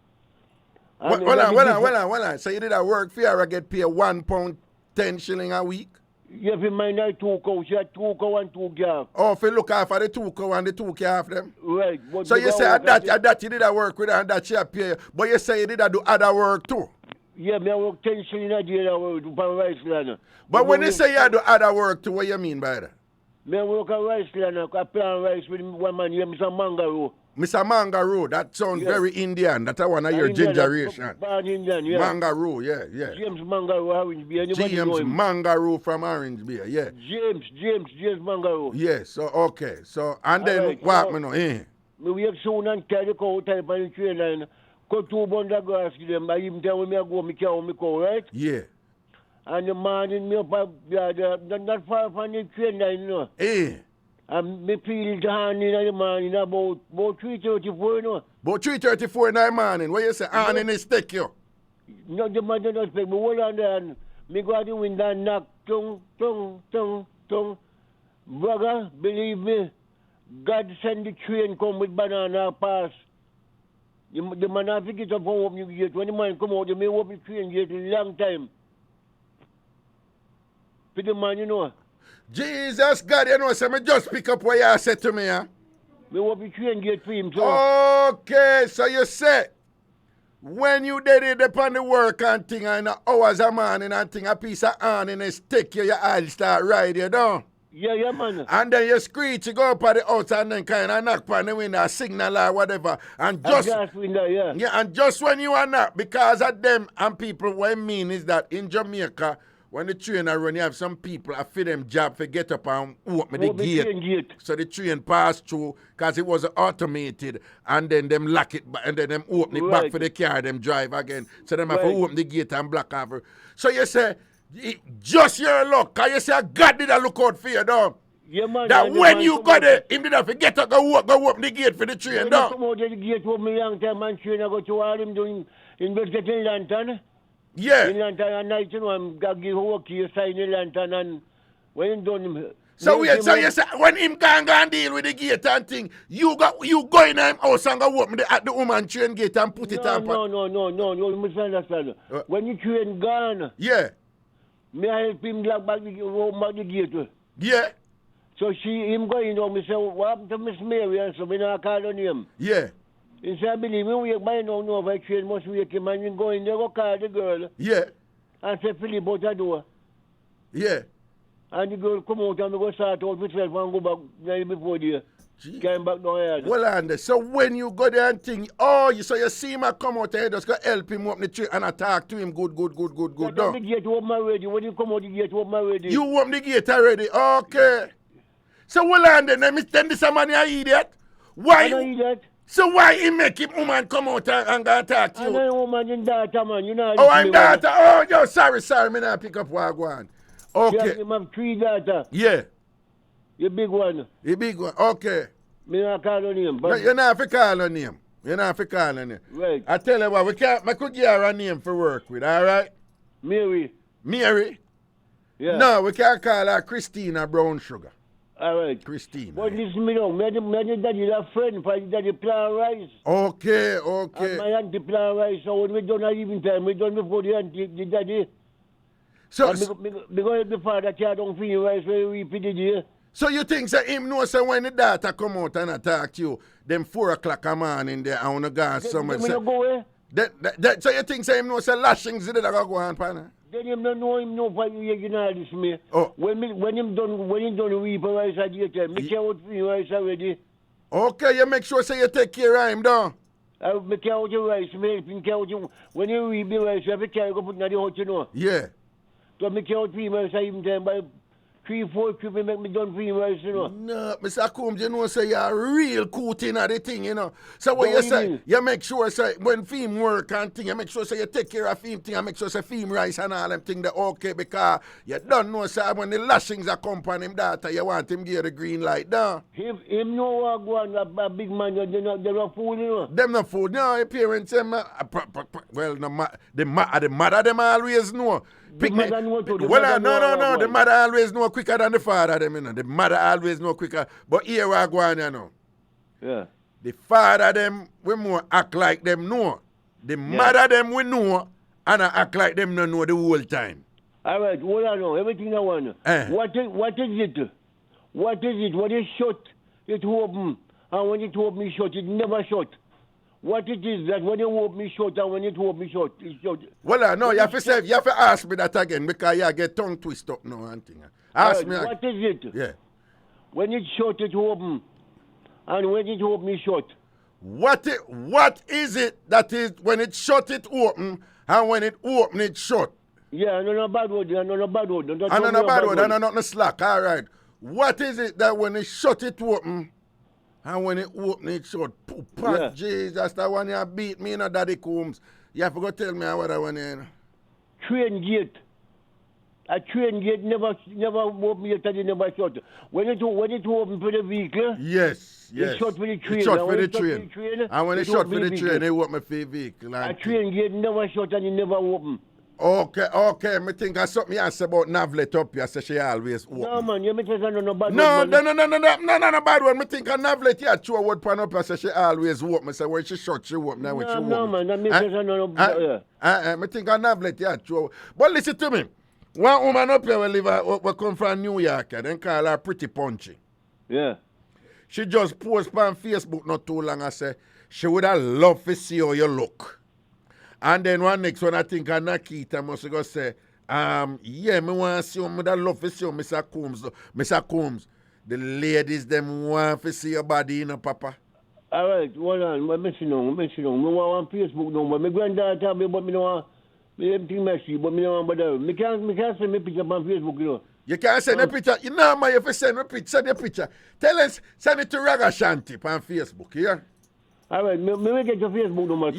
on. So you did that work for her, I get paid £1.10 a week?
Yeah, if you mind that 2 cows, you had 2 cows and 2 calves.
Oh, if you look after the 2 cows and the 2 calves them?
Right.
So you say at that you did that work with her and that she pay you. But you say you did that do other work too?
Yeah, me work 10 shillings a day for rice land.
But when you say you do other work too, what you mean by that?
Me work a rice land, I plant rice with one man here, Mr. Mangaro.
Mr. Mangaroo, that sounds very Indian. That's one of your gingeration.
Born Indian, yeah.
Mangaroo, yeah.
James Mangaroo, Orange Bay. Anybody know
James
him?
Mangaroo from Orange Bay, yeah.
James Mangaroo.
Yes, so okay. So, and then
Alright,
what
so-
me know, eh?
Me wake soon and carry the cow type on the train line. Cut 2 bundles of grass to them. By even time when me go, me carry me cow, right?
Yeah.
And the morning, me up not far from the train line, you know.
Eh.
And me feel the hand in the morning about 3:34, you know.
About 3:34 in the morning, what you say, on in the stick you?
No, the man don't expect me. Hold on there and me go out the window and knock, tung, tung, tung, tung. Brother, believe me, God send the train come with banana pass. The man have to get up and open the gate. When the man come out, they may open the train gate a long time. For the man, you know.
Jesus God, you know, so me just pick up what you said to me, huh?
Me open the train gate for him, so.
Okay, so you said, when you did it upon the work and thing, and hours a morning and thing, a piece of iron in a stick, your eyes start riding, you know?
Yeah, man.
And then you screech, you go up at the house and then kind of knock on the window, signal or whatever. And just,
window, yeah.
Yeah, and just when you are not, because of them and people, what I mean is that in Jamaica, when the train are run, you have some people I feel them job for get up and open the gate. So the train pass through because it was automated and then them lock it back and then them open it back for the car, them drive again. So them have to open the gate and block over. So you say, just your luck, because you say God did a look out for you, dog.
Yeah, man.
That when you got there, him did have to get up, go open the gate for the train, dog.
Come out of the gate, open me long time and train, I go to all him doing in getting lantern.
Yeah.
In lantern at night, you know, I'm going to give work here, sign the lantern, and when him done...
So you say, when him can deal with the gate and thing, you go in him house and go open at the woman train gate and put it up.
No, you must understand. When the train gone...
Yeah.
Me I help him lock back the gate.
Yeah.
So him going down, me say, what happened to Miss Mary? And so me not call her name.
Yeah.
He said, I believe me, wake by now, no, if I train must wake him, and you go in there, go call the girl.
Yeah.
And say, Philip, out the door.
Yeah.
And the girl come out and me go start out with herself and go back night before there. Came back down here.
Well, and so when you go there and think, so you see him come out there, just go help him open the tree and I talk to him good.
The gate open already. When you come out, the gate open already.
You open the gate already? Okay. So well, and then this man an idiot. Why?
I don't idiot.
So why he make him woman come out and go talk to you?
I know woman in daughter, man. You know.
Oh, I'm daughter. Oh, yo, sorry, me not pick up what I want. Okay.
You have 3 daughters.
Yeah.
The big one.
The big one, okay.
Me not call her name. But
you're not for call her name. Right. I tell you what, I could give her a name for work with, all right?
Mary?
Yeah. No, we can't call her Christina Brown Sugar.
All right.
Christina.
But listen me now, me daddy a friend for daddy plant rice.
Okay.
And my auntie plant rice, so when we done at evening time, we done before the auntie, the daddy.
So,
because the father can't don't feed rice when we feed it.
So you think that him know say when the daughter come out and attack you, them 4 o'clock a morning there, I want to go somewhere. So you think say him know say lashings did go on, partner?
Then him don't know him know for you know this me.
Oh.
When him done reap rice at the time, me care out feed rice already.
Okay, you make sure say you take care of him, though.
I make care out the rice, me care out when you reap the rice, you have to carry go put in the hot, you know.
Yeah.
So me care out feed rice at even time by 3-4 trips make me done feed rice, you know.
No, Mr. Combs, you know, say you're real cool in the thing, you know. So what you say, you make sure, say, when film work and thing, you make sure, say, you take care of film thing, and make sure, say, film rice and all them thing, that okay, because you don't know, say, when the lashings are come on him daughter, you want him give the green light, no?
Him know what go on, a big man, they're not fool, you know.
Them not fool, no, your parents, them, well, the mother, them always know.
The mother know too.
No, the mother always know quicker than the father, them, you know. The mother always know quicker. But here we go on, you know.
Yeah.
The father, them, we more act like them know. The mother, them, we know, and I act like them don't know the whole time.
All right, hold on now. Everything I want. What is it? What is it? When it shut, it open. And when it open, it shut. It never shut. What it is that when you open me shut and when it open me shut, it's shut.
Well, no, you have to ask me that again because you get tongue twist up now and thing. Ask me.
What is it?
Yeah.
When it shut, it open. And when it open, it shut.
What is it that is when it shut it open and when it open it shut?
Yeah, no bad word, no bad word.
No bad word, and not no slack. All right. What is it that when it shut it open and when it open it shut? Pat Jesus, that one you beat me, Daddy Combs. You have to go tell me what I want to.
Train gate. A train gate never open yet and it never shut. When it open for the vehicle,
yes.
It shut for the train.
It shut for the train. And when it shut for the train, it open for the vehicle.
A train gate never shut and it never open.
Okay. Me think I something I say about Navlet up here, say she always open.
No, man, you make no bad word.
No, bad word. Me think a Navlet here, true word pan up here, say she always open. Me say when she shut, she open. Now when she open.
No, man, that makes no bad.
Me think a Navlet here, true. But listen to me. One woman up here we come from New York, and then call her Pretty Punchy.
Yeah.
She just post on Facebook not too long and say she would have loved to see how you look. And then one next one, I think Nakita must go say, me want to see you, I love to see you, Mr. Combs. Mr. Combs, the ladies, them want to see your body, you know, Papa.
All right, hold on, I'm missing on. I want on Facebook number. My granddaughter tell me about me no everything messy, but me no want bother. Me can't send me picture on Facebook, you know.
You can't send a picture. You know, man, if you send a picture, tell us, send it to Ragashanti on Facebook, yeah?
All right, me get your Facebook number.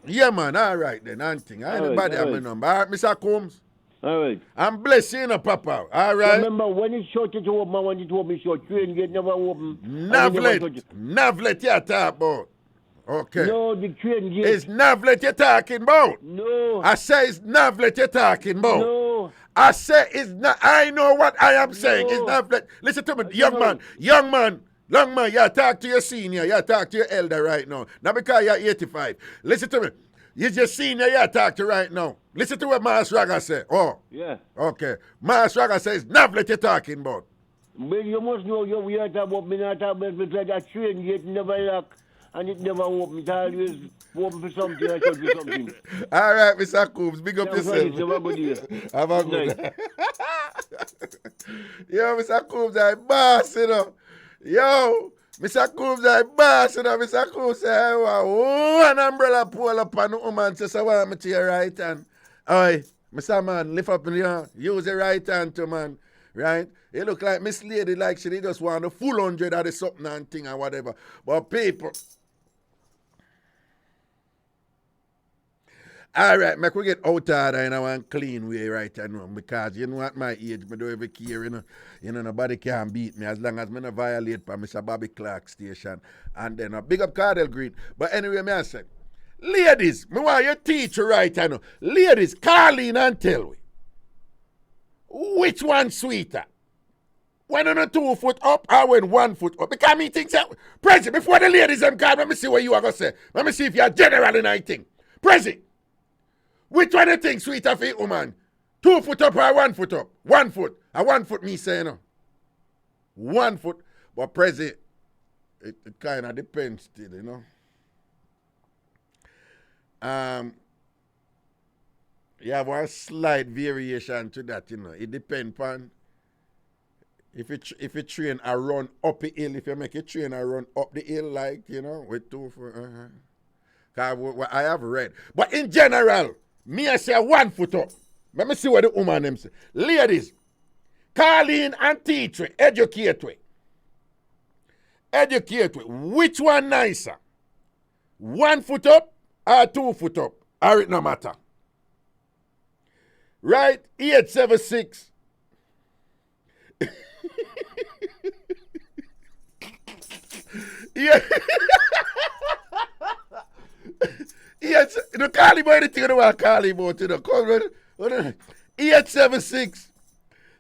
Yeah, man, all right then, anything. Anybody have my number. All right, Mr. Combs.
All right.
I'm blessing you, Papa. All right.
Remember, when it short, it open, when it open, short. Train gate never open.
Navlet you talk about. Okay.
No, the train gate.
It's Navlet you're talking about.
No.
I say it's Navlet you're talking about.
No.
I say it's not. I know what I am saying. It's Navlet. Listen to me, young man. Long man, you talk to your senior, you talk to your elder right now. Not because you're 85. Listen to me. You're your senior, you talk to right now. Listen to what Mas Raga say. Oh.
Yeah.
Okay. Mas Raga says, Navlet you're talking about.
Well, you must know we are talking about me not talking about because that train gate never lock and it never open. It always open for something and shut for something.
All right, Mr. Coombs, big up yourself. Have a good day. Yo, Mr. Coombs, I'm boss, you know. Yo, Mr. Coombs, I boss, you know, Mr. Coombs, I want one umbrella pull up on the woman, just I want me to your right hand. Oi, Mr. Man, lift up in your use the right hand to man, right? It look like Miss Lady, like she just want the full 100 of the something and thing or whatever. But people, all right, make we get out of there in a one clean way right now because you know at my age, I don't ever care, you know, nobody can beat me as long as I don't violate by Mr. Bobby Clark station. And then a big up Cardell Green. But anyway, I say, ladies, I want you teach you right now. Ladies, call in and tell me, which one sweeter? When on a 2 foot up or when 1 foot up? Because me think, President, before the ladies them call, let me see what you are going to say. Let me see if you're general in anything. President, which one you think sweeter for you, woman? 2 foot up or 1 foot up? 1 foot. A 1 foot me say, you know. 1 foot. But President, it kind of depends still, you know. You have one slight variation to that, you know. It depends on if you train a run up the hill, if you make a train a run up the hill, like, you know, with 2 foot. What I have read. But in general, me I say 1 foot up. Let me see what the woman them say. Ladies, call in and teach me, educate me. Educate me. Which one nicer? 1 foot up or 2 foot up? Or it no matter. Right? 876. Yeah. Yes, the Kali boy, the thing you want Kali boy to the come 876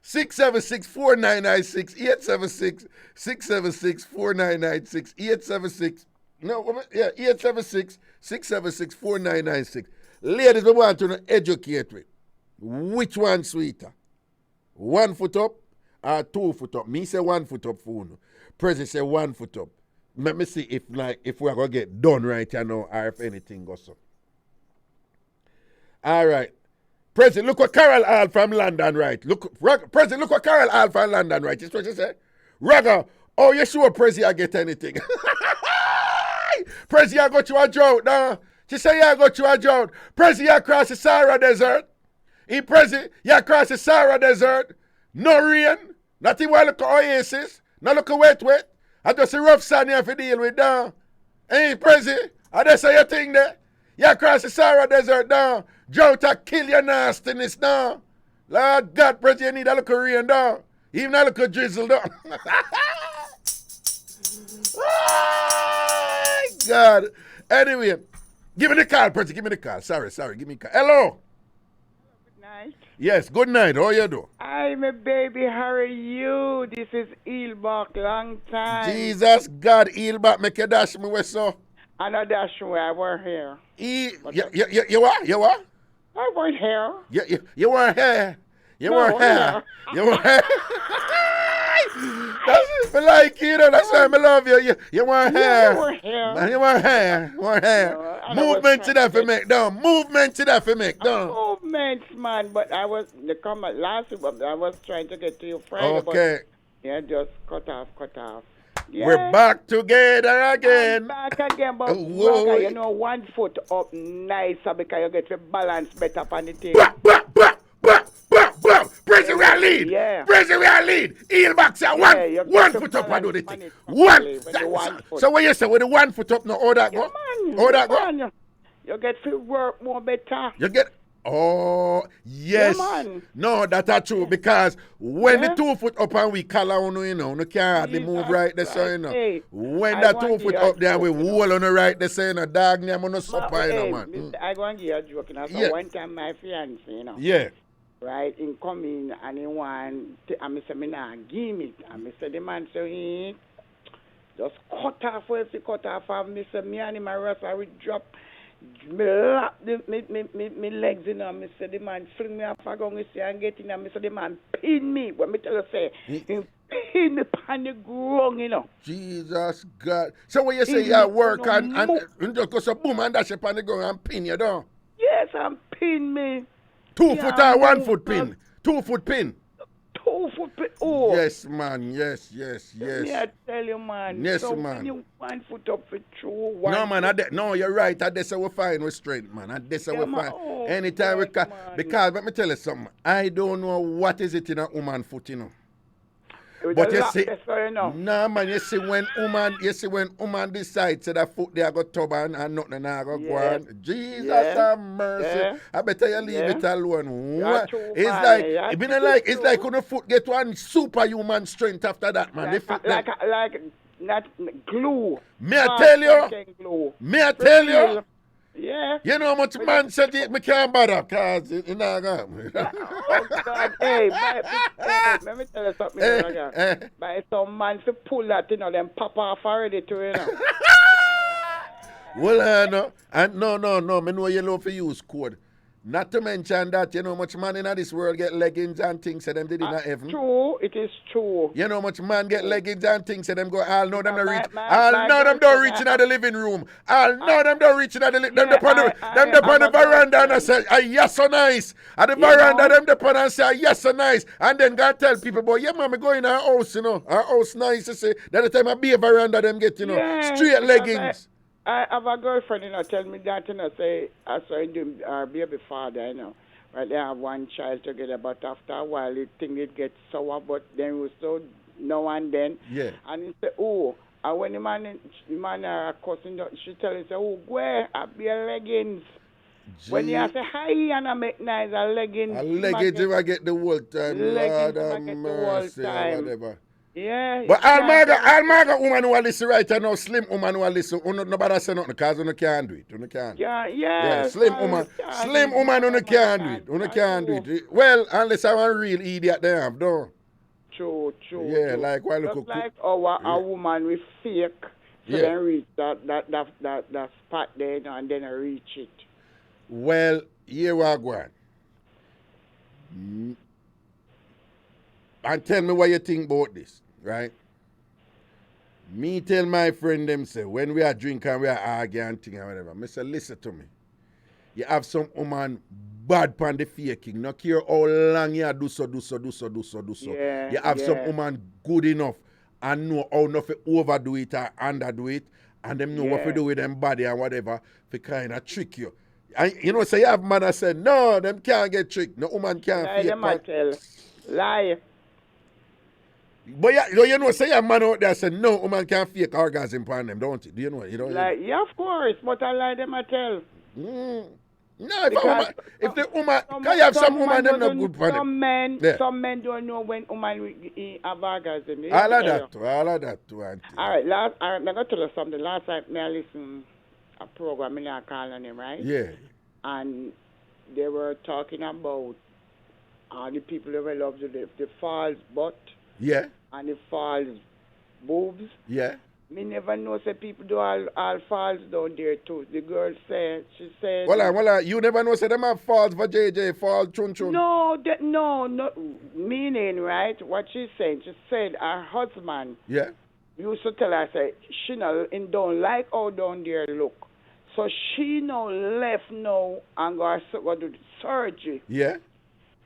676 4996 876 676 4996 876 876 676 4996. Ladies, we want to educate me. Which one sweeter? 1 foot up or 2 foot up? Me say 1 foot up for you. President say 1 foot up. Let me see if we're going to get done right here now or if anything goes up. All right. President, look what Carol Hall from London right. President, look what Carol Hall from London right. That's what she said. Raga, oh, you sure President I get anything? Prezi, you go to a drought now. She say you go to a drought. Prezi, you cross the Sahara Desert. In Prezi, you cross the Sahara Desert. No rain. Not even look at oasis. Not look at wet. I just a rough sand you have to deal with now. Hey, Prezi, I just say your thing there. You cross the Sahara Desert now. Drought to kill your nastiness now. Lord God, Prezi, you need a little rain now. Even a little drizzle down. Oh, God. Anyway, give me the call, Prezi. Give me the call. Sorry. Give me the call. Hello.
Good night.
Yes, good night. How you do?
Hi, my baby. How are you? This is Eelbach. Long time.
Jesus God, Eelbach, make you dash me with so.
I know dash where I were here.
You what? You what?
I weren't here.
You weren't here. You weren't here. You weren't here. That's me like you know. That's why I love you. You weren't here.
You weren't here.
Man, you weren't here. You weren't here. Movement to that for make down. Movement to that for make down.
Movements, man. But I was the comment last week. But I was trying to get to you Friday.
Okay.
But yeah, just cut off. Yeah.
We're back together again.
I'm back again, but Raga, you know, 1 foot up nicer because you get to balance better on the thing.
Prezi we are lead.
Yeah.
Prezi we are lead. Eelbach say one foot up and do the thing. One. So what you say with the 1 foot up now? How that go? How that go?
You get to work more better.
You get. Oh, yes.
Yeah, man.
No, that's true because when the 2 foot up and we collar on, you know, you can't hardly move right there, so, you know.
Hey,
when that 2 foot up there, we wall on the right there, so, you know, dog name on the supper, you know, man.
I go and give you a joke, you know. So one time my fiancé, you know.
Yeah.
Right, in coming and he want, and I said, me nah give it. And I said, the man say, just cut off, if you cut off, and I said, me and him, I will drop. Me lap me legs in and me say the man fling me off a gun and get in and me say the man pin me. When me tell you say he pin me on the ground, you know.
Jesus God. So when you say you work and just go so boom and dash up on the ground and pin you down?
Yes, and pin me.
2 foot or 1 foot pin? 2 foot pin?
2 foot pin. Oh.
Yes, man. Yes.
Me I tell you, man.
Yes,
so
man.
When you 1 foot up for true.
No, man. No, you're right. That's how we find with strength, man. That's how we find. Anytime we can. Because let me tell you something. I don't know what is it in a woman foot, you know. But you see, no man, you see when woman decides that that foot there go turban and nothing now go go on. Jesus have mercy. Yeah. I better you leave it alone. What? It's like when the foot get one superhuman strength after that, man.
Like not glue.
May I tell you?
Yeah.
You know how much man said it, me can't bother, cause it not gone.
Oh God, hey, let me tell you something, But some man to pull that, you know, them pop off already too, you know.
Well, no, me know you love to use code. Not to mention that, you know how much man in this world get leggings and things and them did in heaven.
True, it is true.
You know how much man get leggings and things and them go, I'll know them don't reach. I'll know them don't reach in the living room. I'll know them don't reach in the living room. Them upon the veranda and I say, yes, so nice. At the veranda, them upon and say, yes, so nice. And then God tell people, boy, yeah, man, me go in our house, you know. Our house nice, you say. That the time I be a veranda, them get, you know, straight leggings.
I have a girlfriend, you know, tell me that, you know, say, I saw him our baby father, you know. Right, they have one child together, but after a while, you think it gets sour, but then we so now and then.
Yeah.
And he said, oh, and when the man are cousin, she tell him, say, oh, where I be a leggings. Gee. When you say hi and I make nice a leggings.
A leggings if I get the whole time.
Leggings if I get the whole time.
Whatever.
Yeah.
But Almaga woman who are listen right now, slim woman who are listen, nobody say nothing because you can't do it. You can't.
Yeah,
slim woman who can't do it. You can't do it. Well, unless I'm a real idiot they have, though.
True.
Yeah, like while
just like a woman with fake, so then reach that spot there, you know, and then I reach it.
Well, here we are going. And tell me what you think about this, right? Me tell my friend them say, when we are drinking, we are arguing and thing or whatever. I say, listen to me. You have some woman bad pan the faking. No care how long you do so.
Yeah,
you have some woman good enough and know how not to overdo it or underdo it. and them know what to do with them body and whatever to kind of trick you. And you know, say you have man that say, no, them can't get tricked. No woman can't
Lie them a tell. Lie.
But you know, say a man out there say, no woman can't fake orgasm upon them, don't you? Do you know it? You know,
Like, yeah, of course, but I lie them a tell.
No, if the woman, can you have some woman them not good for them?
Some men don't know when woman have orgasm.
All of that too, Auntie.
All right, I'm going to tell you something. Last night, I listened a program, I call on him, right?
Yeah.
And they were talking about all the people who love the false butt.
Yeah.
And the false boobs.
Yeah.
Me never know say people do all falls down there too. The girl said, she said.
Well, you never know say them have falls for JJ, falls chun chun.
No, meaning, right, what she's saying. She said her husband used to tell her, say, she don't like how down there look. So she now left now and go do the surgery.
Yeah.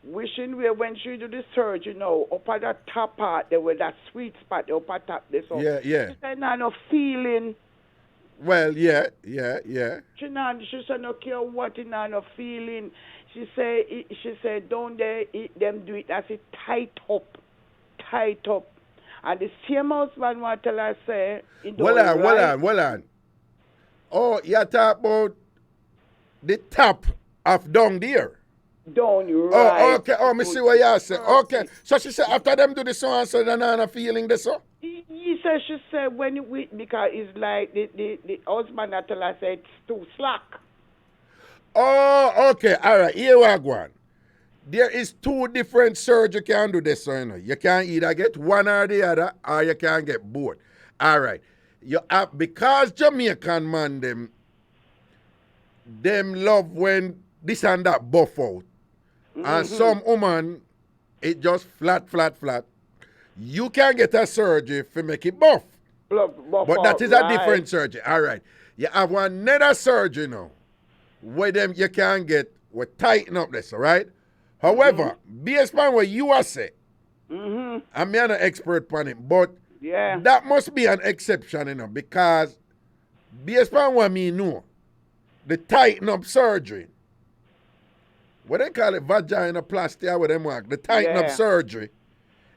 Wishing when she do the surgery now, up at the top part, there was that sweet spot up at top there. So
yeah.
She said, no feeling.
Well, yeah.
She said, no care what, no feeling. She said, don't they them do it as it tight up. And the same husband want to tell her, say,
Well on. Oh, you talk about the top of down there.
Down, right.
Oh, okay. Oh, me see what you say. Okay. So she said after them do the so and so, they're not feeling this so?
She said when because it's like the husband that tell her say it's too slack.
Oh, okay. All right. Here we go on. There is two different surgery you can do this, so you know. You can either get one or the other, or you can get both. All right. You have, because Jamaican man them love when this and that buff out. And some woman, it just flat. You can get a surgery to make it buff. But that is a different surgery. All right. You have another surgery now where them you can get, we tighten up this, all right? However, based on what you are saying, I'm not an expert on it, but that must be an exception, you know, because based on what me know, the tighten up surgery, what they call it vaginoplasty or what them work, the tighten up surgery,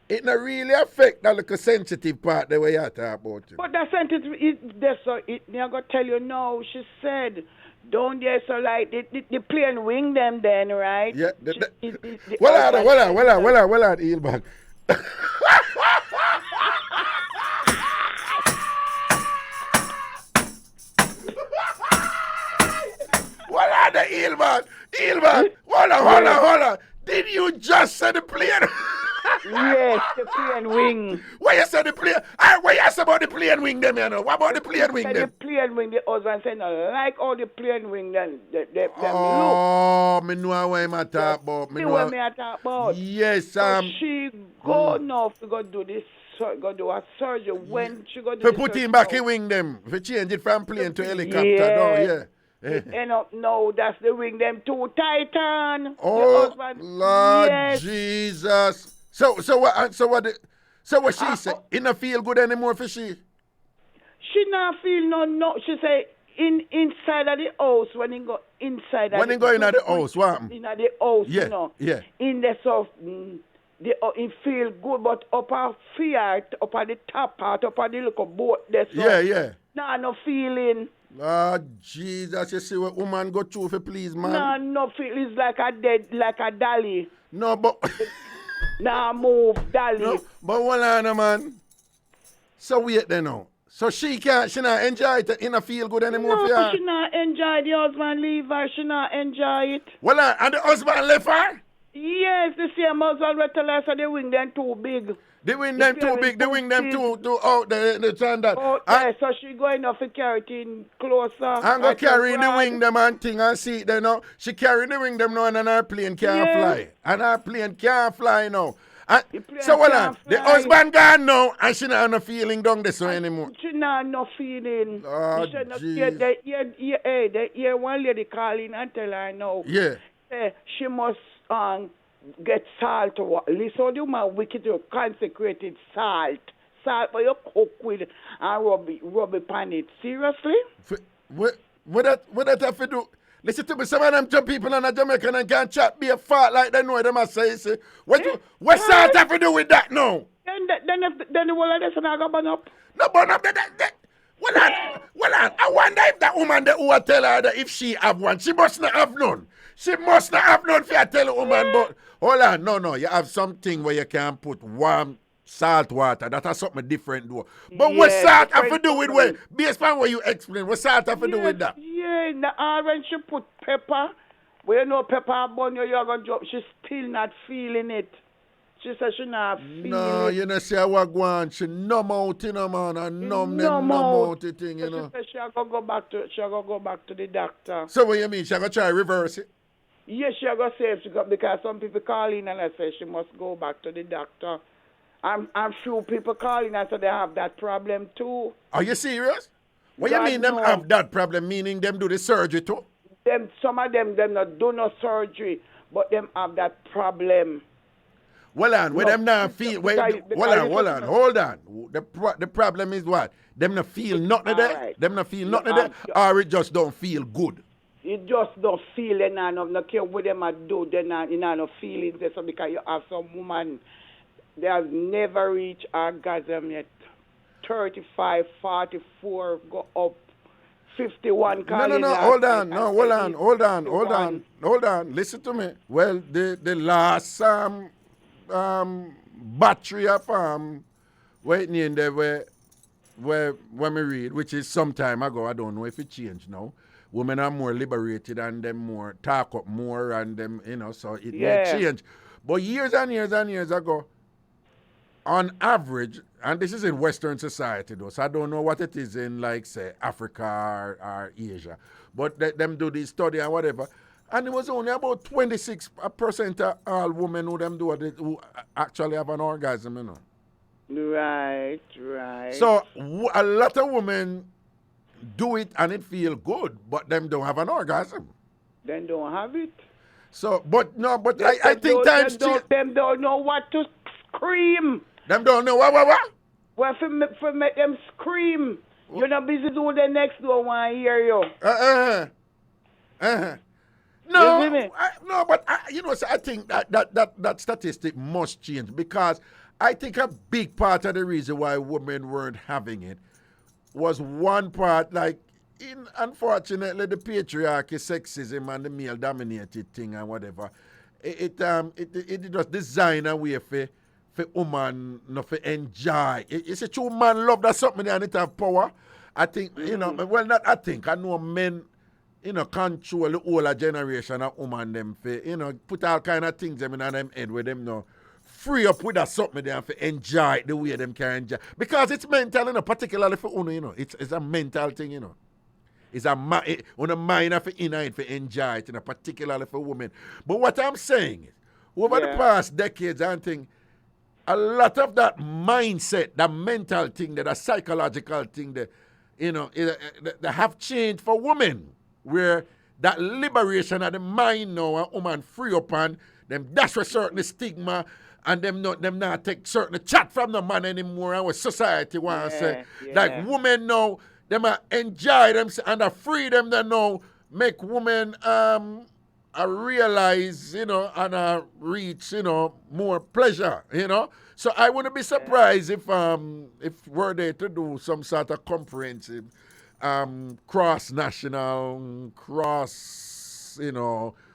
it not really affect that little sensitive part the way you talk about it.
But that sensitive, I'm going to tell you now, she said, don't they so like, the plane wing them then, right?
Yeah. Well on, Eelbag. What are the Eelbag? Hold on. Did you just say the plane?
Yes, the plane wing.
What you say the plane? What you say about the plane wing them, you know? What about the plane wing them?
The plane wing, the husband said, no, like all the plane wing them look.
Oh, me know what I talk about.
See what I talk about?
Yes,
so she go now to go do this. Go do a surgery when she go do
for put him back in wing them. For change it from plane to helicopter.
End up no, that's the wing them too tight on.
Oh, Lord Jesus. So what she say? It not feel good anymore for she?
She not feel no. She say inside of the house when he go inside.
When he go in the house, what?
In the house, you know.
Yeah.
In the soft. It feel good, but up at feet, up at the top part, up at the little boat there. So
Yeah.
No feeling.
Jesus, you see what woman go through for please, man.
No feel. It's like a dolly.
No, but
move, dolly.
No, but hold on, man. So wait then now. So she not enjoy it, it not feel good anymore for her?
No, she not enjoy the husband leave her, she not enjoy it.
Well, and the husband left her?
Yes, the same husband will tell her so the wing them too big.
The wing them too big, the wing them too out the standard.
Oh, yeah, so she going off to carry it in closer.
I'm going to carry the wing them and thing and see it there now. She carry the wing them now and her plane can't fly. And her plane can't fly now. So hold on, the husband gone now and she not no feeling down this way anymore.
She not no feeling.
Oh, jeez.
They hear one lady calling and tell her now.
Yeah.
She must get salt. Listen, the man wicked to consecrated salt. salt for you cook with and rub it on it. Seriously?
What that have to do? Listen to me, some of them jump people in Jamaica and can't chat be a fart like they know them I say. What salt have to do with that now?
Then the whole of this and I go burn up.
No burn up Well, I wonder if that woman that who tell her that if she have one, she must not have none. She must not have none for I tell a woman, but hold on, no, you have something where you can put warm salt water. That has something different though. But what salt have to do with what? Based on what you explain, what salt have to do with that?
Yeah, when she put pepper, where you know pepper bun you're gonna drop, she's still not feeling it. She said she not feeling
no,
it.
you know, see what go on. She numb out, you know, man, and numb out the thing, you know.
She said she gonna go back to the doctor.
So what you mean? She gonna try reverse it?
Yes, she gonna say because some people call in and I say she must go back to the doctor. I'm few people calling and say they have that problem too.
Are you serious? What you mean them have that problem? Meaning them do the surgery too?
Some of them not do no surgery, but them have that problem.
Hold on, where them not feel. Hold on. The problem is what? Them not feel nothing there. Right. Them not feel nothing there, or it just don't feel good.
You just don't feel it now. No care what them do. They not no feelings there. So because you have some woman, they have never reached orgasm yet. 35, 44, go up. 51 calling.
No, hold on. Listen to me. Well, the last battery of waiting in there where when we read, which is some time ago, I don't know if it changed now. Women are more liberated and them more talk up more and them, you know, so it may change. But years and years ago, on average, and this is in Western society though, so I don't know what it is in like say Africa or Asia, but them do this study and whatever, and it was only about 26% of all women who actually have an orgasm, you know.
Right.
So a lot of women do it and it feel good, but them don't have an orgasm.
Then don't have it.
So, I think times
them don't know what to scream.
Them don't know what?
Well, for make them scream. You're not busy doing the next door want to hear you.
No, but I think that statistic must change because I think a big part of the reason why women weren't having it was one part, like, unfortunately, the patriarchy, sexism, and the male-dominated thing and whatever. It was designed a way for woman not to enjoy. It's a true man love that something and it have power. I think, I know men, control the older generation of woman them for, put all kind of things them in them head with them free up with that something there and for enjoy the way them can enjoy. Because it's mental, particularly for Uno, it's a mental thing, It's a mind of inner for enjoy it, particularly for women. But what I'm saying is, over the past decades, I think a lot of that mindset, that mental thing, that psychological thing, that have changed for women, where that liberation of the mind now, a woman free up and them dash with certain stigma, and them not take certain chat from the man anymore, and what society wants to say. Like women now, them enjoy them and a freedom they know make women realize, and reach, more pleasure, So I wouldn't be surprised if we're there to do some sort of comprehensive, cross-national,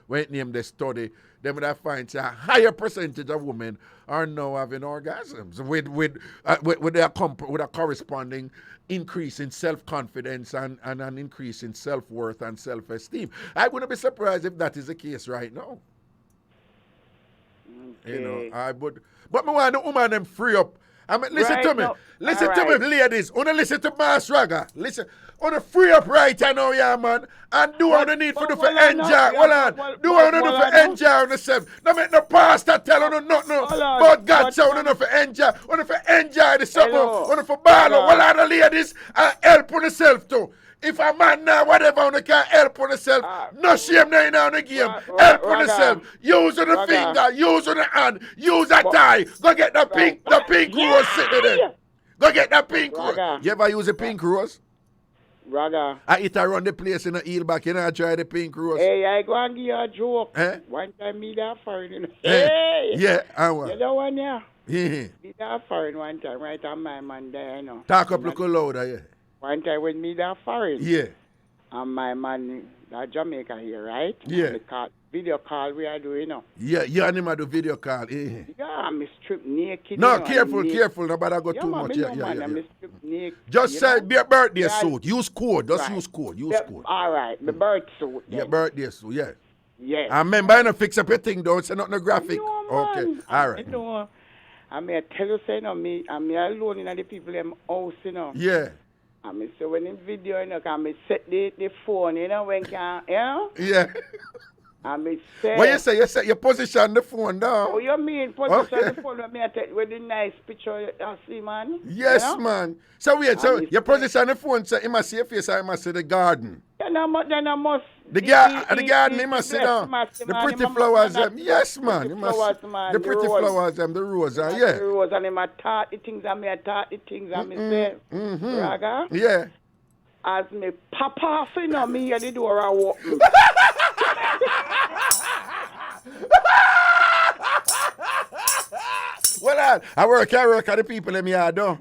when it name the study, then would I find a higher percentage of women are now having orgasms with a corresponding increase in self-confidence and an increase in self-worth and self-esteem. I wouldn't be surprised if that is the case right now.
Okay.
I would. But I want the woman them free up. I mean, listen to me. Listen to me, ladies. Wanna listen to Mass Raga. Listen. Wanna free up right now, yeah, man. And do what you need for enjoy. Hold on. Do what you do for enjoy on yourself. Don't make no pastor tell you nothing. But God say you for enjoy. Wanna for enjoy the summer. Wanna for ball. Hold on, the ladies. And help on yourself too. If a man now, whatever, you can help on yourself, no shame now in the game. Help on yourself. Use on the finger, use on the hand, use a tie. Go get the pink rose sitting there. Go get that pink rose.
Raga.
You ever use a pink rose?
Raga.
I eat around the place in the heel back, you know, I try the pink rose.
Hey, I go and give you a joke.
Eh?
One time me that foreign, you know.
Eh?
Hey!
Yeah, I want.
You know one, yeah?
Yeah.
Me that foreign one time, right on my man there, you know.
Talk up, look louder, yeah.
One time when me that foreign.
Yeah.
And my man, that Jamaica here, right?
Yeah.
And the video call we are doing, you know.
Yeah, you and him do video call. Yeah,
I'm strip naked.
No,
you know,
careful. Nobody go too much.
Yeah,
Yeah.
I'm strip naked.
Just say
know?
be a birthday
Yeah.
suit. Use code. Just
Right.
use code.
All right, the bird suit.
Yeah, birthday suit, yeah.
Yes.
I remember I don't fix up your thing, don't say nothing graphic.
No,
Okay,
man.
all right.
You know, I may tell you, say, no, I'm alone in the people in house, you know.
Yeah.
I mean, so when in video, you know, can I set the phone, you know, when can, you know?
Yeah.
I mean, say.
What you say? You say you position the phone down.
Oh, you mean position
Okay.
the phone with me? I take with the nice picture you see, man.
Yes,
you know?
man. So wait, so
mean,
you position the phone so he must see your face or he must see the garden.
Then I must.
The garden, he must sit down. The pretty flowers, them. Yes, man.
The
He must.
flowers, man.
The pretty flowers, them. The rose, yeah.
The rose, and him a tart the things, and me a tart the things, and me say, Raga,
Yeah.
as me pop off, you know, me hear the door a walk.
Well, I work at the people in my yard, though.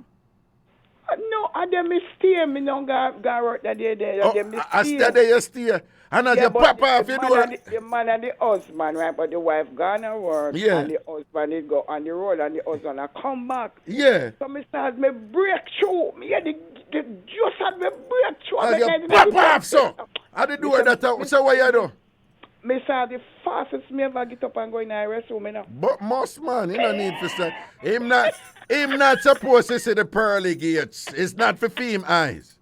No, I dem me stay, me no go work that day there.
I stay there, you stay. And as you pop off, you do
the man and the husband, right? But the wife gone to work,
Yeah.
and the husband is go on the road, and the husband a come back.
Yeah.
So me start me breakthrough. Me hear the just had me breakthrough.
As you pop off, so. How they do that? So what you do?
Me say the fastest me ever get up and go in the restroom, you know.
But most man, he no need for say. Him not supposed to see the pearly gates. It's not for film eyes.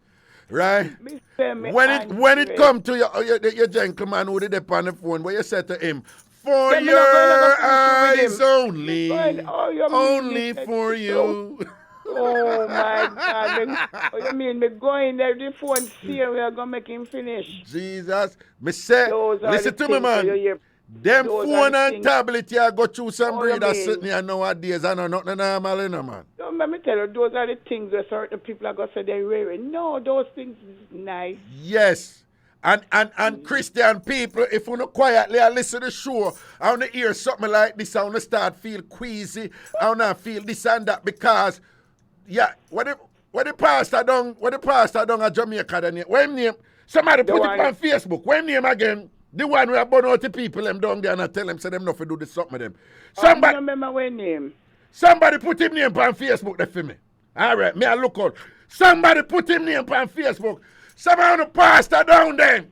Right? When it come to your gentleman who did it on the phone, what you said to him, for
Then me
your
not going
eyes
to
only,
you
only
mean
for you.
Oh my God! You mean me going there the phone see we are gonna make him finish?
Jesus, me say, listen to me, man. Them phone and tablet here go through some breed that's sitting here nowadays. I know nothing normal, you know, man.
No, let me tell you, those are the things that certain people are gonna say they're wearing. No, those things is nice.
Yes. And Christian people, if you not quietly listen to the show, I want to hear something like this, I want to start feel queasy, I want to feel this and that because, yeah, what the pastor done at Jamaica, then, what him name? Somebody put it on Facebook. What him name again? The one where I burn out the people them down there and I tell them, say them not to do this something with them. Somebody,
I remember what name.
Somebody put him name on Facebook there for me. All right, me I look out. Somebody put him name on Facebook. Somebody on the pastor down there.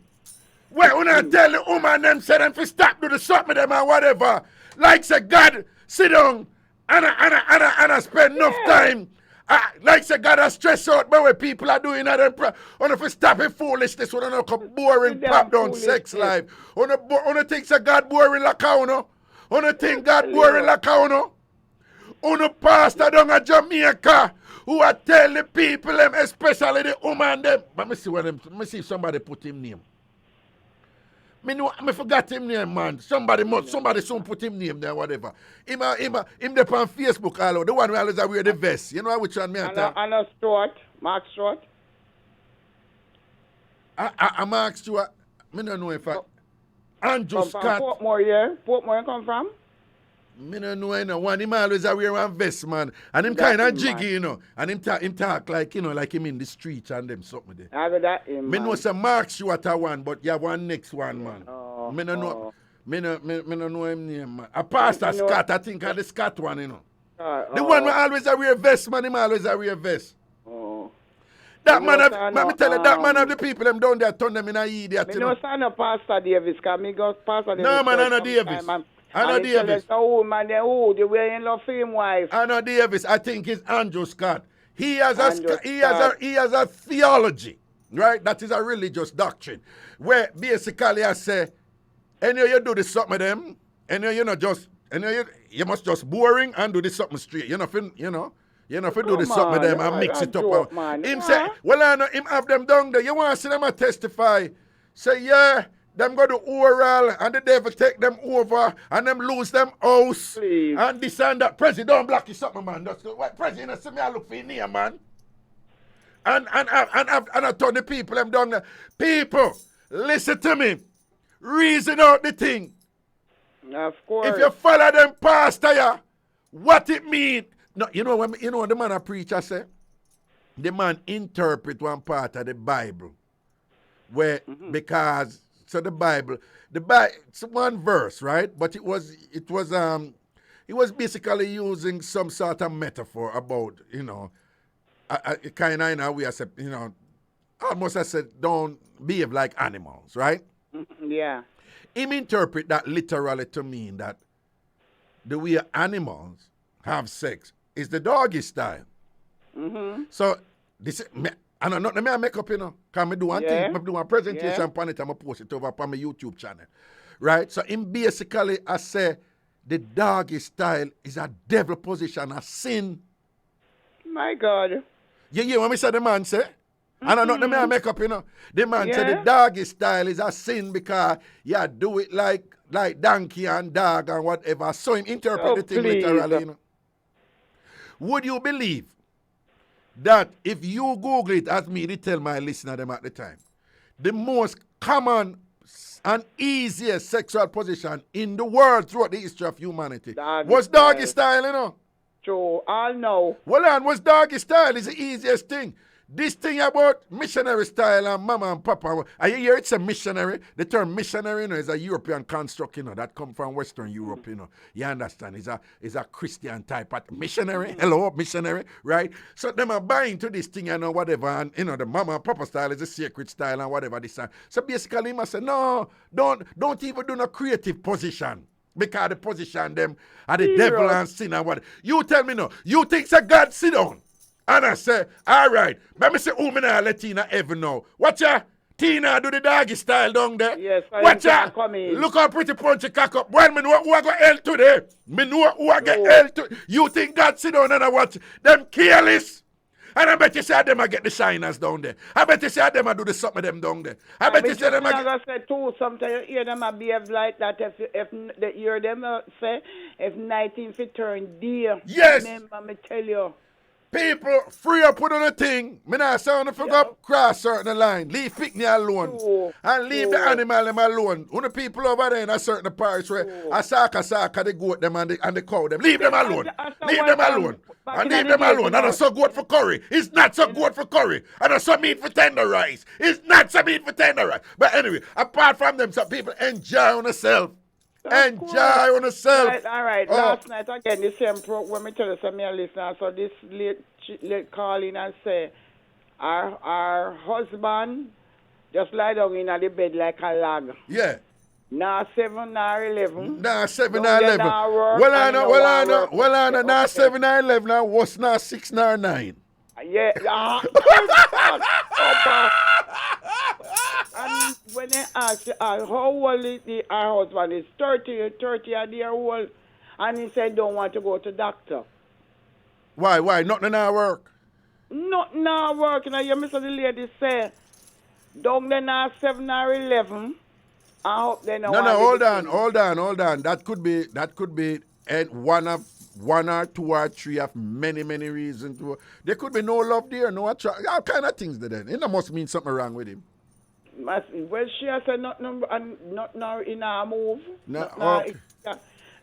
Where when I tell the woman them say them to stop do the something with them or whatever. Like say God sit down and I spend enough time. Like say God has stress out by what people are doing and them on to stop it foolishness when I come boring pop down sex life. On the think say God boring like how no. On the think God boring like how no. On the pastor down at Jamaica who are tell the people them, especially the woman them. But me see if somebody put him name. Me forgot him name, man. Somebody soon put him name there, whatever. Him there on Facebook, all the one who always wear the vest. You know which one me at?
Anna Stewart, Mark Stewart.
I Mark Stewart. Me don't know if I. Andrew
Come
Scott.
from Portmore, yeah? Portmore you come from?
Me don't know no one. Him always wear one vest, man. And him kind of jiggy, you know. And him talk like, you know, like him in the streets and them something there.
I got that him,
Me
man.
know some Mark Stewart one, but you have one next one, man. Me no know. Me no know him name, man. A Pastor Scott, I think the Scott one, you know. The one who always wear vest, man. Him always wear vest. That man of, let me tell you, that man of the people them down there turn them in a idiot.
Me no sign up Pastor Davis, because me go Pastor Davis.
No, man, I know Davis. I know Davis.
Oh, man, they wear in love for him wife.
I know Davis. I think it's Andrew Scott. He has a theology, right? That is a religious doctrine. Where basically I say, and you do this something with them, and you know just, and you must just boring and do this something straight. You know, do this something with them and mix it up. Him say, well, I know him have them down there. You want to see them testify? Say, yeah, them go to oral and the devil take them over and them lose them house.
Please.
And this and that. President, don't block you something, man. That's what President see me I look for in here, man. And I told the people them down there. People, listen to me. Reason out the thing.
Of course.
If you follow them pastor, yeah, what it mean? No, you know the man a preacher say? The man interpret one part of the Bible. Where because so the Bible it's one verse, right? But he was basically using some sort of metaphor about, kind of in a way I said, almost I said, don't behave like animals, right?
Yeah.
Him interpret that literally to mean that the way animals have sex is the doggy style. So this I know nothing I make up, Can I do one thing? I do one presentation on it and I post it over on my YouTube channel. Right? So him basically I say the doggy style is a devil position, a sin.
My God.
You hear what me say the man say? And I know nothing I make up, The man say the doggy style is a sin because you do it like donkey and dog and whatever. So him interpret the thing literally, Would you believe that if you Google it, as me, they tell my listener them at the time, the most common and easiest sexual position in the world throughout the history of humanity was doggy style,
True, I know.
Well, was doggy style is the easiest thing. This thing about missionary style and mama and papa, and you hear it's a missionary. The term missionary, is a European construct, that come from Western Europe, You understand? It's a Christian type of missionary. Hello, missionary, right? So them are buying to this thing, whatever, and the mama and papa style is a sacred style and whatever this. So basically, he must say, no, don't even do no creative position. Because the position them are the devil and sin and what. You tell me no. You think say God sit down? And I say, all right. Let me say, who me now let Tina ever know. Watch ya. Tina do the doggy style down there.
Yes,
watch ya. Look how pretty punchy cock up. Well, me know who I got hell today. Me know who I get hell to. You think God sit down and I watch them careless? And I bet you say them I get the shiners down there. I bet you say them I do the something them down there. I bet you say them I
get... say too, sometimes you hear them behave like that if the hear them say if 19 fit turn dear.
Yes.
Remember me tell you.
People free up put on a thing. Me not say on the up cross certain line. Leave picnic alone. And leave the animal them alone. When the people over there in a certain parish where a saka the goat them and the cow them. Leave them alone. Leave them alone. And leave them alone. And it's so good for curry. It's not so good for curry. And it's so meat for tender rice. It's not so meat for tender rice. But anyway, apart from them, some people enjoy on themselves. Enjoy on yourself.
Right, all right. Last night again, the same program. Me tell you some of listener. So this late call in and say, our husband just lie down in the bed like a log.
Yeah.
Now 7 now 11.
Now 7 now 11. Well, I know. Now 7 now 11. Now what's now 6 now 9?
Yeah. And when they ask how old is our husband is 30 years old, and he said don't want to go to doctor.
Why? Nothing now work.
Nothing now work. Now you Mr. The lady say, down there now 7 or 11. I hope they know.
No, hold on. That could be one or two or three of many reasons. There could be no love there, no attraction, all kind of things there. It must mean something wrong with him.
Well, she has said not now in our move.
No, okay.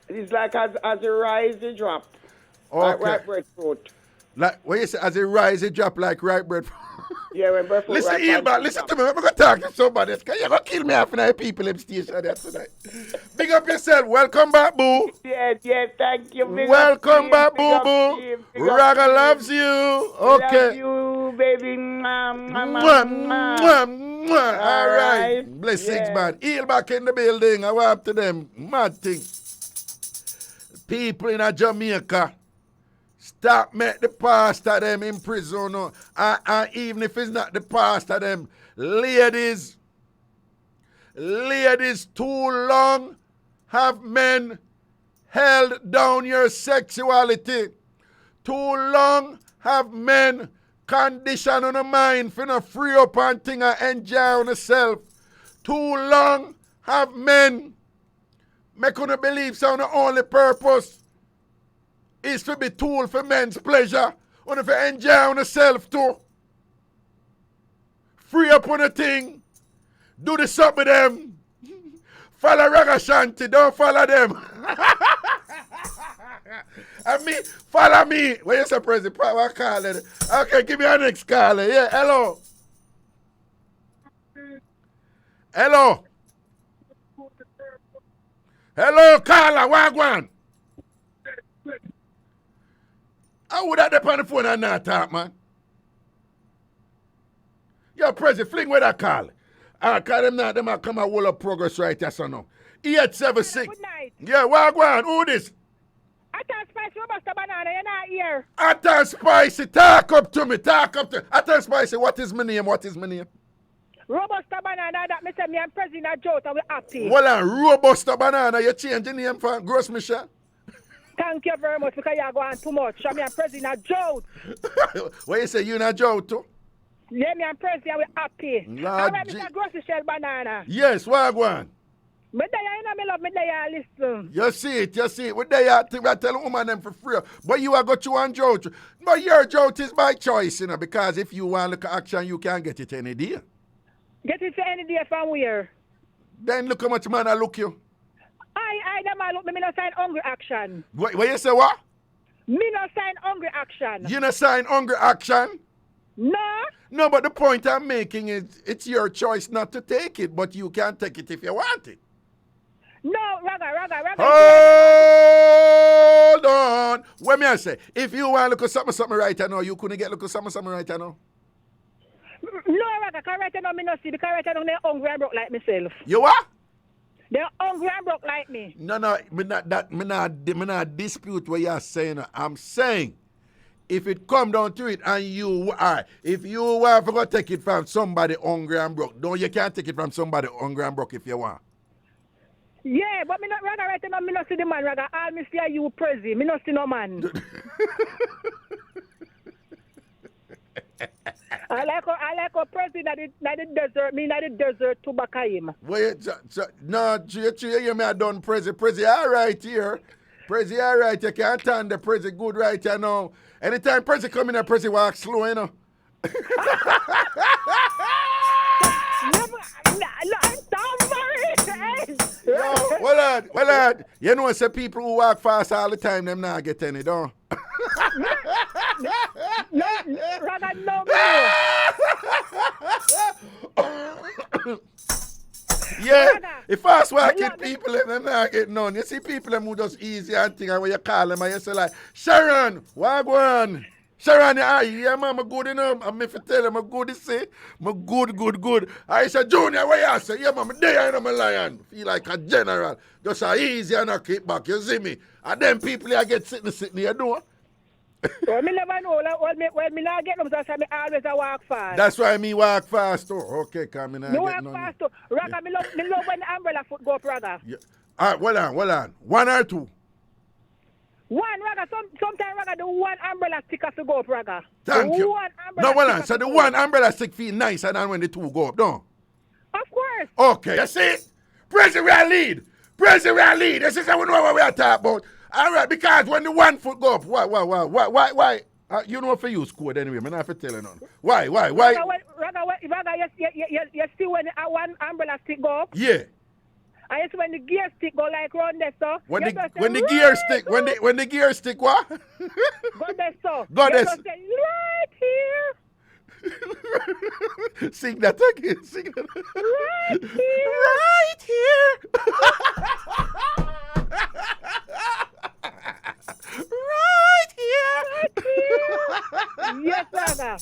It's like as a rise, a drop.
Okay.
Like right breadfruit.
Like when you say as a rise, a drop like right breadfruit.
Yeah, when breadfruit.
Listen here, man. Listen to me. I'm going to talk to somebody. You're going to kill me half an people in station there tonight. Big up yourself. Welcome back, boo.
Yeah, thank you.
Welcome back, boo, boo. Raga loves you. Okay.
Love you, baby.
All right. Blessings, man. Heal back in the building. I want to them. Mad thing. People in Jamaica. Stop make the pastor them in prison. And even if it's not the pastor them, ladies, too long have men held down your sexuality. Too long have men conditioned on the mind for no free up and thing and enjoy on yourself. Too long have men make you believe so the only purpose is to be tool for men's pleasure. And if you enjoy on yourself too. Free up on the thing. Do the something with them. Follow Ragashanti, don't follow them. And me, follow me. When you say President, what call it? Okay, give me a next caller. Yeah, hello. Hello. Hello, caller, wagwan. How would I dep on the phone and not talk, man? Yo, President, fling with that call. Call them now, them come and hold up progress right here, so now. 876.
Good night.
Yeah, wagwan, who this?
Atta Spicy, Robusta Banana, you're not here.
Atta Spicy, talk up to me. Atta Spicy, what is my name?
Robusta Banana, that me say me and President Joe, and we happy.
Well, Robusta Banana, you change the name for Gross Michelle?
Thank you very much, because you're going too much. So me and President Joe.
What you say, you not Joe too?
Yeah, me and President, we happy.
Lord
All right, Mr. Gross Michelle Banana.
Yes, wagwan.
Me there, you know me love, me there, listen.
You see it. What they are think I tell a woman them for free. But you are got you on Joe. But your Joe is by choice, you know, because if you want to look at action, you can get it any day.
Get it for any day from where?
Then look how much man I look you.
Them I look me no sign hungry action.
What you say what?
Me no sign hungry action.
You no sign hungry action?
No.
No, but the point I'm making is it's your choice not to take it, but you can take it if you want it.
No, Raga.
Hold on. What me I say? If you want to look at something right now, you couldn't get look at something right now.
No, Raga, because right now me no see, because right now they're hungry and broke like myself.
You what?
They're hungry and broke like me.
No, me not dispute what you're saying. I'm saying, if it come down to it and if you want to go take it from somebody hungry and broke, you can't take it from somebody hungry and broke if you want.
Yeah, but me not Raga right now, me not see the man, Raga. All me see are you crazy. Me not see no man. I like a president that the desert, me not the desert to Bakaim.
Wait, no, you hear me, I done Prezi all right here. Prezi all right, you can't turn the Prezi good right here now. Anytime Prezi come in, Prezi walk slow, you know. Yo, well on. You know, say people who walk fast all the time, them not get any, don't.
Raga, no.
Yeah, if fast walking people, them not get none. You see people them who just easy and thing, and when you call them, and you say like, Sharon, wagwan. Sharon, yeah, man, I'm good enough. I'm if you tell them I'm good to say, I'm good. I say, Junior, what you say? Yeah, man, I'm there, I'm a lion. Feel like a general. Just a easy and a kick back, you see me? And then people I get sitting, you know?
Well, me never know. When me not get them, so I always walk fast.
That's why me walk fast, too. Okay, come in.
Me walk fast, too. Raga, me love when the umbrella foot go up, Raga.
Yeah. All right, hold on. One or two?
One, Raga. Sometimes, Raga, the one umbrella stick has to go up, Raga.
Thank you. No, hold on. So the one umbrella stick feel nicer than when the two go up, no?
Of course.
Okay, you see? President, we are lead. This is how we know what we are talking about. All right, because when the 1 foot go up, why? You know if you use code anyway, I'm not have to tell you none. Why?
Raga, you see when one umbrella stick go up?
Yeah.
And you see when the gear stick go like round there, so?
When the gear stick, when the gear stick what?
Go there, so.
Go there.
Right here.
Sing that again.
Right here.
Right here.
Yes, Raga.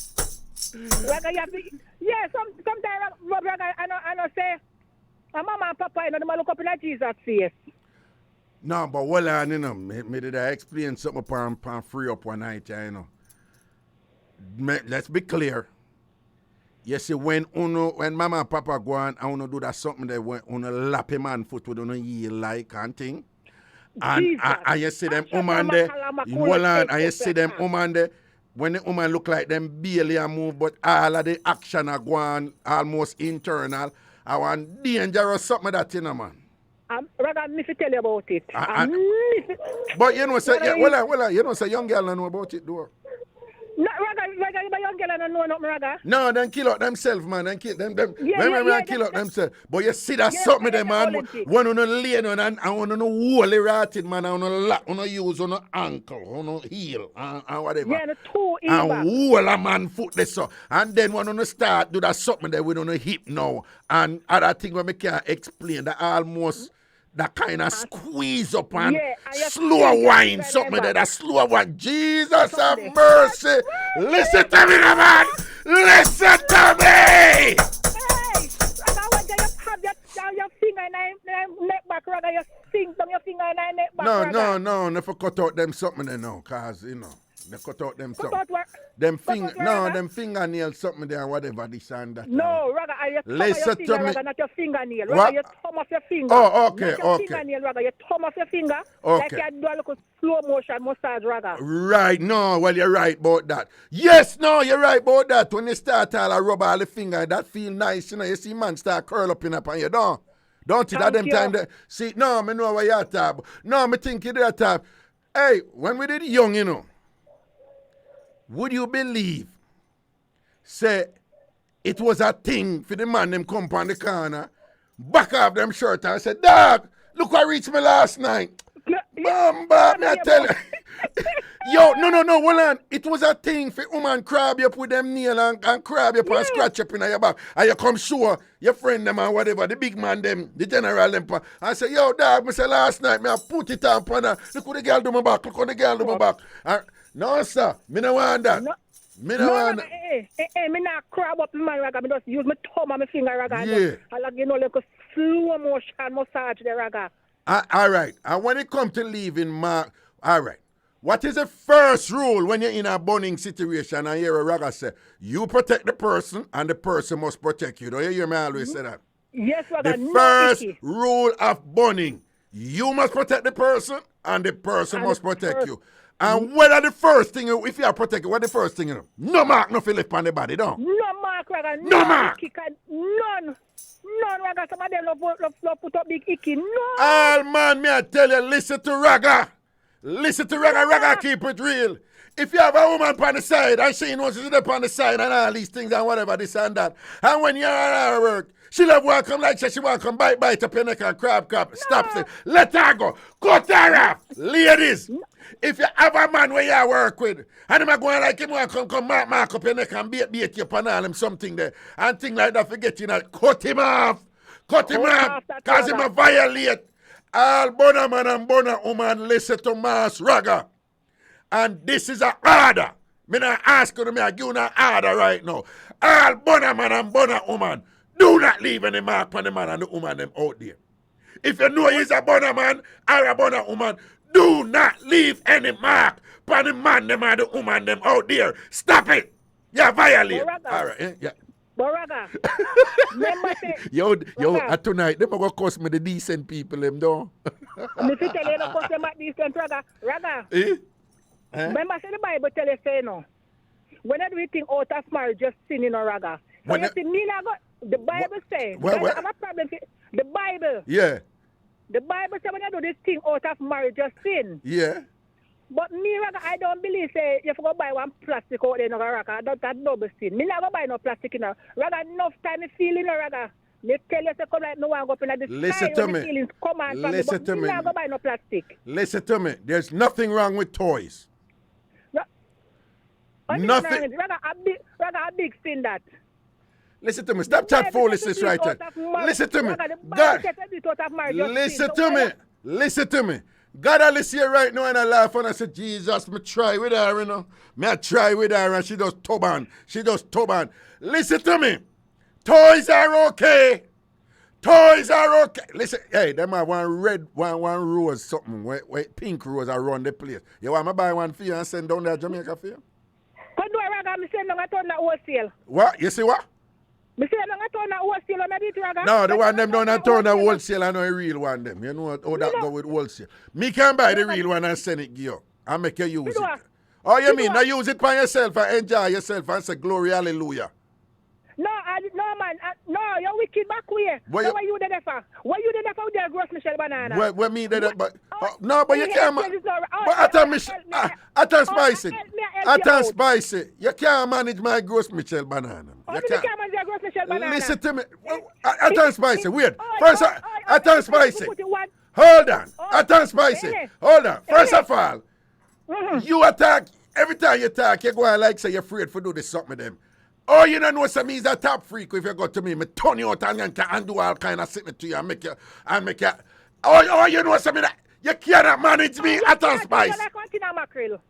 Raga, you have to, yeah, sometimes, Raga, I know say, my mama and papa, you know, they look up in a Jesus face.
No, but well, you know, me did I explain something upon free up one night, you know. Let's be clear. You see, when mama and papa go on, I want to do that something that when lap a man foot with yield like and thing. And you see them woman there, and you see them woman there, when the woman look like them barely a move, but all of the action are going almost internal. I want dangerous something that, you know, man.
Raga, me fi tell you about it.
But you know, say, you know, say young girl don't know about it, though.
No, Raga, you young girl don't know nothing, Raga.
No, them kill out themselves, man. Them kill them. Kill out themselves. But you see that something there, man. One on the lane and one on the wall, rotted, man. On the lock, on the use, on the ankle, on the heel, and whatever.
Yeah, the two
and wall a man foot this so. And then one on the start do that something there with on the hip now. And other thing when me can't explain that almost. That kind of squeeze up and slow wine, something there, that slow wine. Jesus have mercy. Listen to me, man. Listen to me.
Hey, I want you have your finger in your neck back, Raga. You sing down your finger in your neck back.
No, never cut out them something there now, cause you know. They cut out them something. Them fingernails something there, whatever this and that.
No, Raga, you thumb of your finger, Raga, not your fingernail. Raga, you thumb of your finger.
Oh, okay,
not your fingernail, Raga, you thumb of your finger.
Okay.
Like you do a little slow motion massage, Raga.
Right, no, well, you're right about that. Yes, no, you're right about that. When you start all a rub all the finger, that feel nice, you know. You see man start curl up in upon you, don't it? At them time, see, no, me know what you're talking about. No, me think you that time. Hey, when we did young, you know, would you believe, say, it was a thing for the man them come on the corner, back off them shirt and say, dog, look what reached me last night. Bamba, me I tell you. Yo, no, hold on. It was a thing for woman crab you up with them nail and crab you up and scratch up in your back. And you come show your friend them and whatever, the big man them, the general them. And say, yo, dog, me say last night, me I put it on her. Look what the girl do my back, look what the girl do my back. And, no, sir, me no want that. Me no want that.
Me not crab up man, Raga. Me just use my thumb and my finger, Raga.
Yeah.
I like, you know, like a slow motion massage there, Raga.
All right. And when it comes to leaving, Mark, all right. What is the first rule when you're in a burning situation and hear a Raga say, you protect the person and the person must protect you? Don't you hear me always say that?
Yes, Raga.
The first rule of burning, you must protect the person and the person must protect you. And whether the first thing, if you are protected, what the first thing, you know? No mark, no left on the body, don't?
No mark, Raga.
No mark.
None, Raga. Some of them love put up big icky. No.
All man, me I tell you, listen to Raga. Listen to Raga. Raga, keep it real. If you have a woman on the side and she knows she's up on the side and all these things and whatever, this and that, and when you're at her work, she love want to come like she want to come bite up your neck and crab. Stop it. Let her go. Cut her off. Ladies, if you have a man where you work with, and him going like him want to come mark up your neck and bait you upon all him something there, and things like that, forget you know, cut him off. Cut him off. Because him a violate. All bona man and bona woman listen to Mass Raga. And this is an order. Me not ask you, me I give you an order right now. All bona man and bona woman, do not leave any mark on the man and the woman them out there. If you know he's a bona man or a bona woman, do not leave any mark on the man them and the woman them out there. Stop it. You violate. All right, yeah.
Raga.
Yo, tonight, they going to cost me the decent people, them, though.
Me tell you, no cost them at decent, Raga. Raga. Remember, say the Bible tell you, say, no. When everything out of marriage, just sin, you know, Raga. So you see, me not go, the Bible says, I have a problem with the Bible.
Yeah.
The Bible says when you do this thing out of marriage, just sin.
Yeah.
But me, Raga, I don't believe, say, you have to go buy one plastic out there, no, Raga. That's double sin. Me not go buy no plastic, you know. Raga, enough time you feel, you know, Raga. Me tell you to come like no one go up in the
Listen to me.
Feelings come on from
Listen
me,
to me.
Me not go buy no plastic.
Listen to me. There's nothing wrong with toys. Nothing.
Raga, a big sin that.
Listen to me. Stop chat foolishness right there. Listen to me. God. Listen to me. God, I listen here right now and I laugh and I say, Jesus, me try with her, you know. Me I try with her and she does toban. Listen to me. Toys are okay. Listen, hey, them have one rose something, pink rose around the place. You want me buy one for you and send down there Jamaica for you?
Could do a Raga, me send down a ton of wholesale.
What? You see what?
Me send down a ton of wholesale on it, Raga.
No, the one them down a ton of wholesale and no real one them. You know how that go with wholesale. Me can buy the real one and send it to you. And make you use it. Oh, you mean, now use it by yourself and enjoy yourself and say glory, hallelujah.
No, man. No, you're wicked back way.
What
So why you there for? Why you there for with your gross Michelle banana?
Where me there? But no, but you can't. But I tell Spicy. I tell Spicy. You can't manage my gross Michelle banana.
You can't manage your gross Michelle banana.
Listen to me. I tell Spicy. Wait. First, I tell Spicy. Hold on. I tell Spicy. Hold on. First of all, you attack. Every time you talk, you go and like say you're afraid for do this something with them. Oh, you don't know what me is a top freak if you go to me turn you out and do all kind of sitting to you and make you. Oh, you know what that you cannot manage me at all Spice.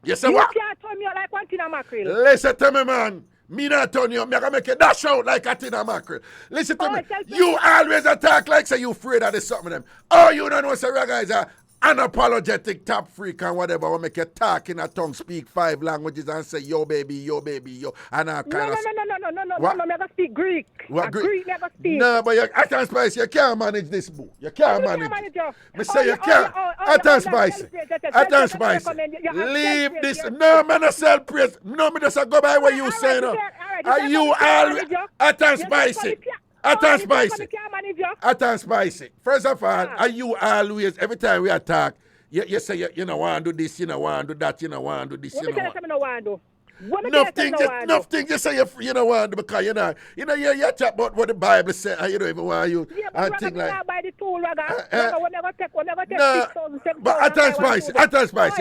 You say what?
You can't turn me out like one tin of mackerel.
Listen to me, man. Me not turn you up. Me gonna make you dash out like a tin of mackerel. Listen to me. You always attack like say you afraid of this something with them. Oh, you don't know say Reggae is a unapologetic top freak and whatever will make you talk in a tongue, speak 5 languages and say yo baby, yo and all kind of
No, never speak Greek.
What
Greek never speak.
No, but I can't Spice, you can't manage this boo. You can't manage. Me say you can't. I can't Spice. I can't Spice. Leave this. No, man, I sell praise. No, me just go by what you say now. Are you always I can't Spice. I can't Spicy. I can't Spicy. First of all, are you always, every time we attack, you say you don't want to do this, you don't want to do that, you don't want to do this, you don't want to do. Enough things you say you don't want to do because you chat about what the Bible says and you don't even want you and things like
buy the tool, Raga. We never take
no,
6,000,
but I can't Spicy.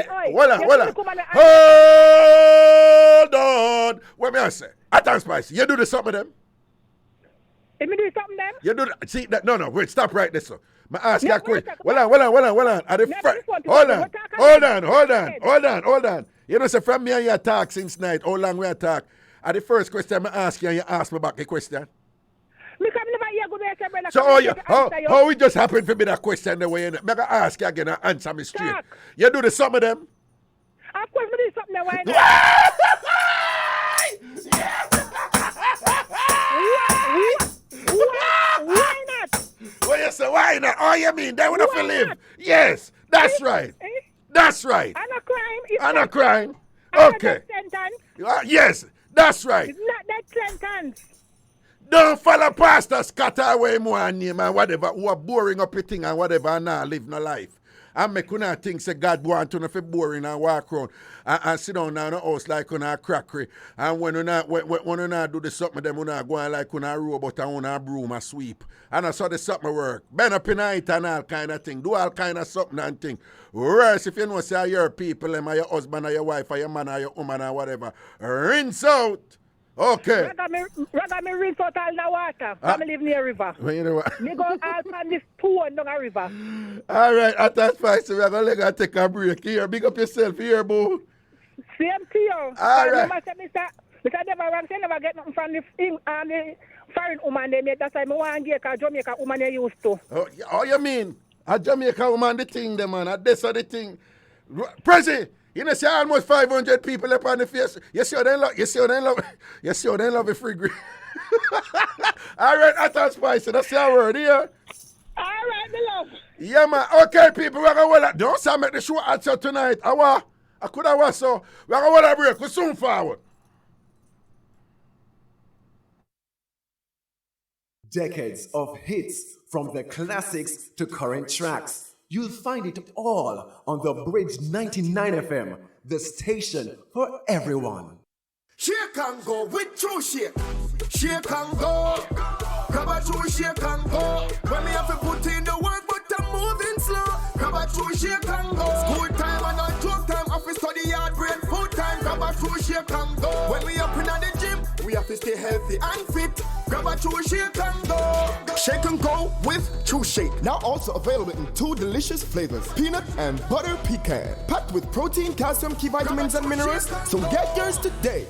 Hold on. Hold on. What may I say? I can't Spicy. You do the something with them?
Let me do something then?
You do that. See that? No. Wait. Stop right there, sir. I ask you a question. Hold on. Hold on. You know, so from me and you talk since night. How long we talk? At the first question I ask you, and you ask me back the question. So how we just happen to be that question the way? I'm gonna ask you again and answer me straight. You do the some of them?
Of course, we do something then. Why not? Why not?
What you say? Why not? Oh, you mean they would have to live? Yes, that's right. That's right.
I'm not crime.
Okay. Yes, that's right.
It's not that sentence.
Don't follow Pastor scatter away more and name and whatever who are boring up your thing and whatever and now live no life. And make una think say God want to be boring and walk around and sit down in the house like una crackery. And when una do the something them una go on like una robot and una broom and sweep. And that's how the something work. Bend up in it and all kind of thing. Do all kind of something and thing. Whereas if you know say your people them or your husband or your wife or your man or your woman or whatever, rinse out. Okay.
Rather me rinse out all the water. I live near a river.
You know what?
Me go out from this pool down a river.
All right, at that spicy, we're going to take a break here. Big up yourself here, boo.
Same to you.
All right.
Mr. Deborah, I never get nothing from the foreign woman they make. That's why I want to get a Jamaica woman they used to.
Oh, you mean? A Jamaica woman, the thing, the man. That's the thing. Prezi, you know, see almost 500 people up on the face. You see how they love a free green. All right, at that spicy. That's your word, yeah?
All right, my love.
Yeah, man. Okay, people, we're going to don't say make the show answer tonight. I could have was so. We're going to break. We're soon forward.
Decades of hits from the classics to current tracks. You'll find it all on the Bridge 99 FM, the station for everyone.
Shake and go with true shake. Shake and go. Grab a true shake and go. When me have to put in the work, but I'm moving slow. Grab a true shake and go. School time and not joke time. Office study hard, brain full time. Grab a true shake and go. When we up in the gym, we have to stay healthy and fit. Grab a true shake and go. Shake and go with True Shake. Now also available in 2 delicious flavors: peanut and butter pecan. Packed with protein, calcium, key vitamins, and minerals. So get yours today.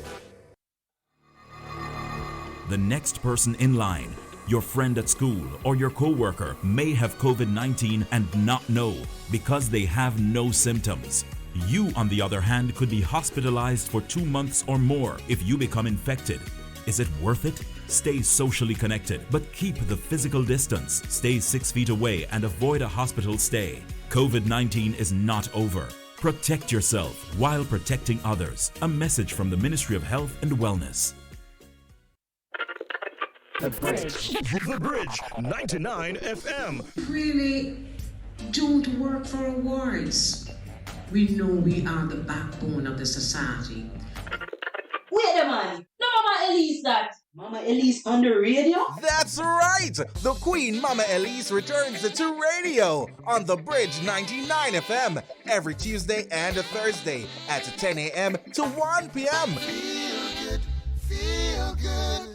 The next person in line, your friend at school or your co-worker, may have COVID-19 and not know because they have no symptoms. You, on the other hand, could be hospitalized for 2 months or more if you become infected. Is it worth it? Stay socially connected, but keep the physical distance. Stay 6 feet away and avoid a hospital stay. COVID-19 is not over. Protect yourself while protecting others. A message from the Ministry of Health and Wellness.
The Bridge 99 FM.
Really don't work for awards. We know we are the backbone of the society.
Wait a minute. No, Mama Elise that. Mama Elise on the radio?
That's right! The Queen Mama Elise returns to radio on The Bridge 99 FM every Tuesday and Thursday at 10 a.m. to 1 p.m.
Feel good.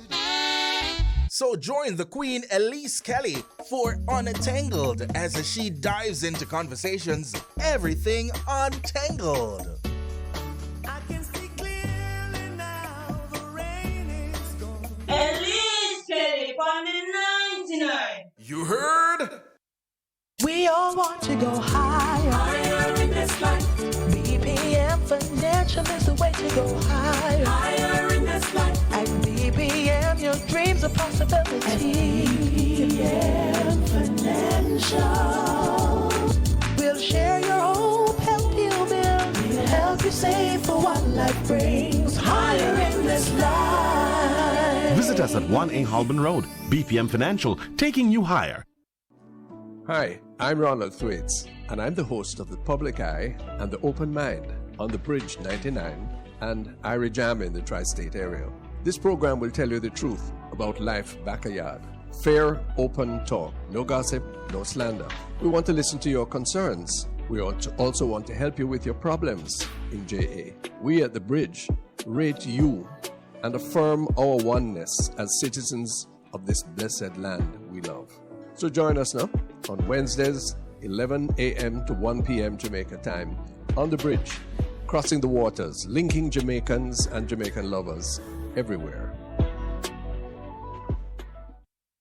So join the Queen Elise Kelly for Untangled as she dives into conversations, everything untangled.
Elise Kelly on the 99.
You heard?
We all want to go higher.
Higher in this life.
BPM Financial is the way to go higher.
Higher in this life.
At BPM, your dreams are possibility.
BPM Financial.
We'll share your hope, help you build, help you save for what life brings. Higher in this life.
Visit us at 1A Holborn Road. BPM Financial, taking you higher.
Hi, I'm Ronald Thwaites, and I'm the host of The Public Eye and The Open Mind on The Bridge 99 and IrieJam in the tri-state area. This program will tell you the truth about life backyard. Fair, open talk. No gossip, no slander. We want to listen to your concerns. We also want to help you with your problems in JA. We at The Bridge rate you and affirm our oneness as citizens of this blessed land we love. So join us now on Wednesdays, 11 a.m. to 1 p.m. Jamaica time on The Bridge, crossing the waters, linking Jamaicans and Jamaican lovers everywhere.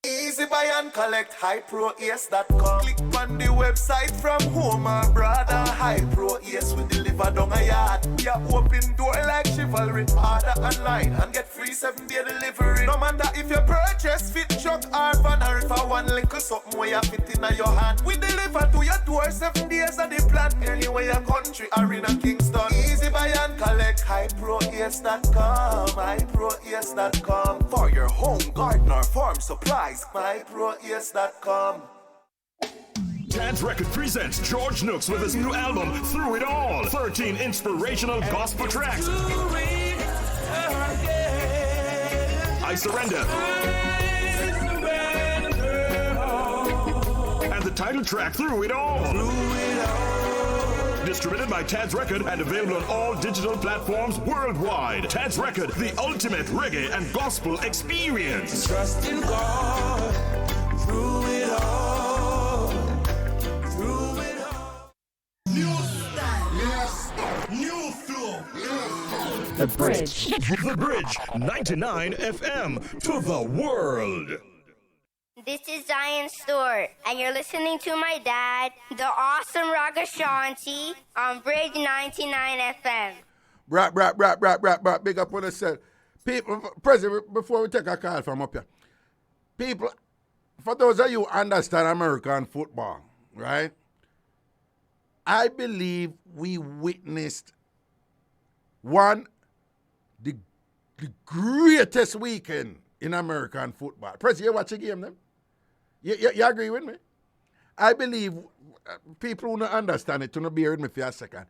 Easy buy and collect highproace.com. Click on the website from home, my brother. Highproace will deliver down a yard. Yeah, open door like chivalry. Order online and get free 7-day delivery. No matter if you purchase fit truck or van or for one little something where you fit in your hand. We deliver to your door 7 days of the plan. Anywhere your country or in a Kingston. Easy buy and collect highproace.com. Highproace.com for your home, garden or farm supplies. MyProAce.com.
Tad's Record presents George Nooks with his new album, Through It All. 13 inspirational gospel tracks. I Surrender. And the title track, Through It All. Distributed by Tad's Record and available on all digital platforms worldwide. Tad's Record, the ultimate reggae and gospel experience.
Trust in God through it all. Through it all.
New style. Yes. New flow.
The Bridge.
The Bridge 99 FM to the world.
This is Zion Stewart, and you're listening to my dad, the awesome Ragashanti, on Bridge 99 FM.
Brat, big up on yourself. People, President, before we take a call from up here, people, for those of you who understand American football, right? I believe we witnessed the greatest weekend in American football. President, you watch a game then? You agree with me? I believe, people who don't understand it, to not bear with me for a second.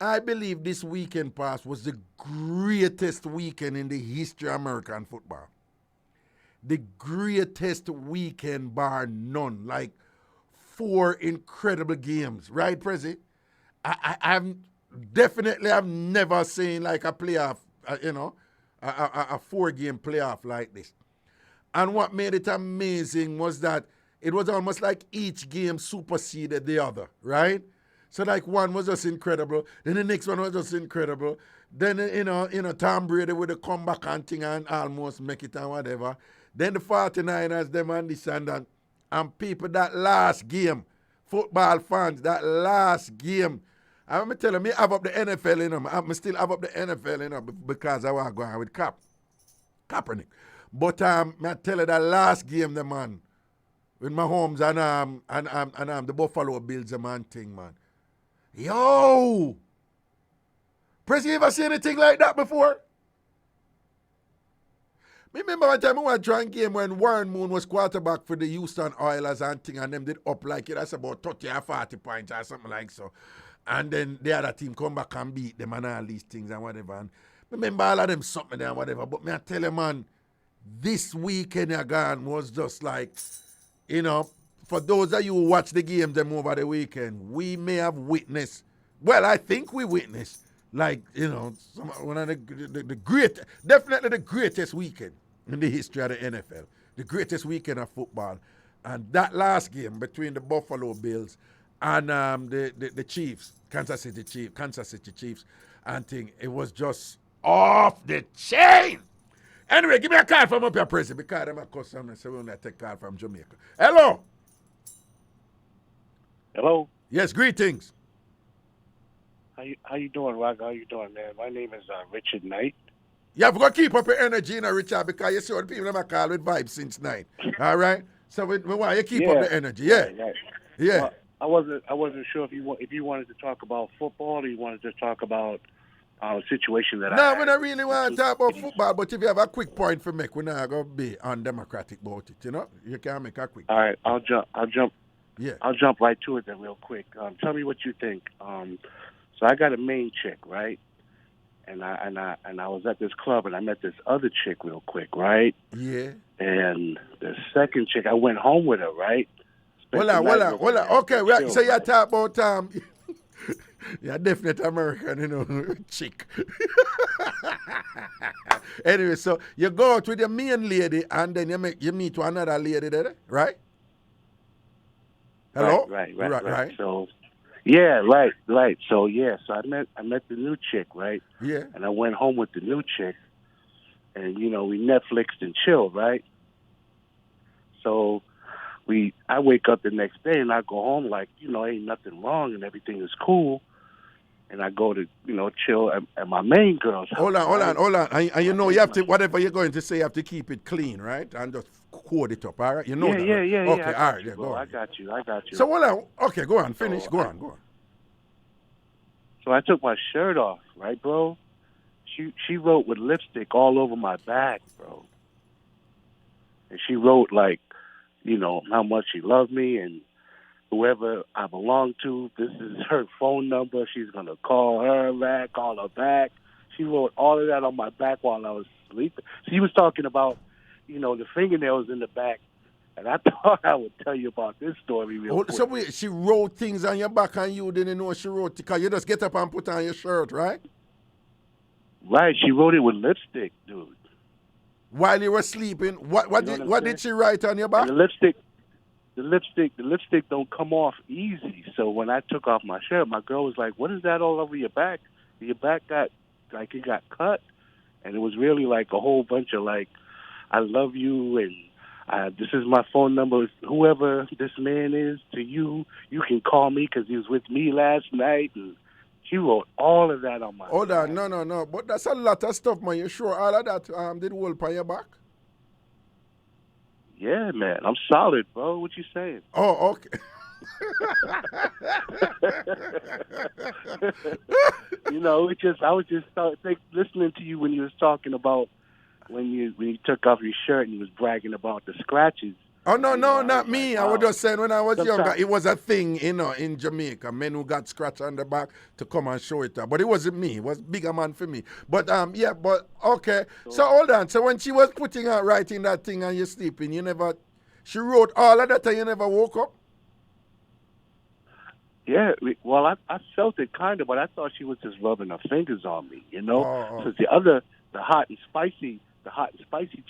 I believe this weekend past was the greatest weekend in the history of American football. The greatest weekend bar none. Like 4 incredible games. Right, Prezi? I've never seen like a playoff, a 4-game playoff like this. And what made it amazing was that it was almost like each game superseded the other, right? So like one was just incredible, then the next one was just incredible. Then, Tom Brady with a comeback and thing and almost make it and whatever. Then the 49ers, them and this and that. And people, that last game, football fans, that last game, I'm going to tell you, me have up the NFL, I still have up the NFL, because I want to go on with Kaepernick. But I tell you that last game, the man, with Mahomes and the Buffalo Bills, the man thing, man. Yo! Press, you ever see anything like that before? Remember one time we were drawing game when Warren Moon was quarterback for the Houston Oilers and thing, and them did up like it. That's about 30 or 40 points or something like so. And then the other team come back and beat them and all these things and whatever. And remember all of them something there and whatever. But me I tell you, man, this weekend again was just like, you know, for those of you who watch the games them over the weekend, we may have witnessed, well, I think we witnessed, like, you know, one of definitely the greatest weekend in the history of the NFL. The greatest weekend of football. And that last game between the Buffalo Bills and the Chiefs, Kansas City Chiefs, and thing, it was just off the chain. Anyway, give me a call from up here, President, because I'm a customer, so we're going to take a call from Jamaica. Hello.
Hello.
Yes, greetings.
How you doing, Rock? How you doing, man? My name is Richard Knight.
You have got to keep up your energy, you know, Richard, because you see what people have called with vibes since 9. All right? So we want you to keep up the energy. Yeah.
Right.
Yeah.
Well, I wasn't sure if you wanted to talk about football or you wanted to talk about a situation that
No, we don't really want to talk about football, but if you have a quick point for me, we're not going to be undemocratic about it, you know? You can make a quick
All right, I'll jump.
Yeah.
I'll jump right to it then real quick. Tell me what you think. So I got a main chick, right? And I was at this club and I met this other chick real quick, right?
Yeah.
And the second chick, I went home with her, right?
Hold on. Okay, right. So you talk about you're definitely American, you know, chick. Anyway, so you go out with your main lady and then you meet with another lady there, right? Hello?
Right. So yeah, right. So so I met the new chick, right?
Yeah.
And I went home with the new chick, and you know we Netflixed and chilled, right? So I wake up the next day and I go home like, you know, ain't nothing wrong and everything is cool. And I go to, you know, chill at my main girl's house.
Hold on. And you know, you have to, whatever you're going to say, you have to keep it clean, right? And just quote it up, all right? You know that, right?
Yeah.
Okay, all right, go on.
I got you.
So, hold on. Okay, go on, finish. Go on.
So I took my shirt off, right, bro? She wrote with lipstick all over my back, bro. And she wrote, like, you know, how much she loved me and whoever I belong to, this is her phone number. She's going to call her back. She wrote all of that on my back while I was sleeping. She was talking about, you know, the fingernails in the back. And I thought I would tell you about this story real quick.
So wait, she wrote things on your back and you didn't know she wrote it because you just get up and put on your shirt, right?
Right. She wrote it with lipstick, dude.
While you were sleeping, what did she write on your back?
And the lipstick don't come off easy. So when I took off my shirt, my girl was like, "What is that all over your back? Your back got like it got cut." And it was really like a whole bunch of like, "I love you," and this is my phone number. Whoever this man is to you, you can call me because he was with me last night. And she wrote all of that on my.
Hold on, no. But that's a lot of stuff, man. You sure all of that did hold on your back?
Yeah, man. I'm solid, bro. What you saying?
Oh, okay.
You know, I was just listening to you when you was talking about when you took off your shirt and you was bragging about the scratches.
Oh, no, not me. Like, wow. I was just saying when I was younger, it was a thing, you know, in Jamaica. Men who got scratched on the back to come and show it up. But it wasn't me. It was bigger man for me. But, okay. So hold on. So when she was writing that thing and you're sleeping, she wrote all of that and you never woke up?
Yeah, well, I felt it kind of, but I thought she was just rubbing her fingers on me, you know? Because the hot and spicy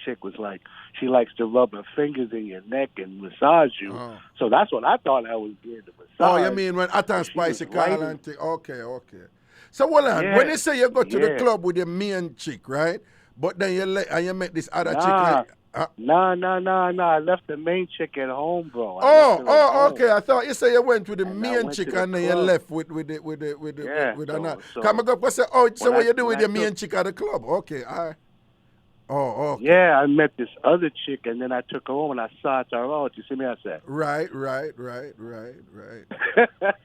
chick was like, she likes to rub her fingers in your neck and massage you. Oh. So that's what I thought I was getting, the massage.
Oh, you mean when hot and spicy call and thing? Okay. So, hold on. When you say you go to the club with your main chick, right? But then you met this other chick. Like,
No. I left the main chick at home, bro.
Okay. I thought you said you went with the main chick and then you left with another. Come up say, so what you do with your main chick at the club? Okay, all right. Oh, okay.
Yeah, I met this other chick and then I took her home and I saw her out. You see me? I said.
Right.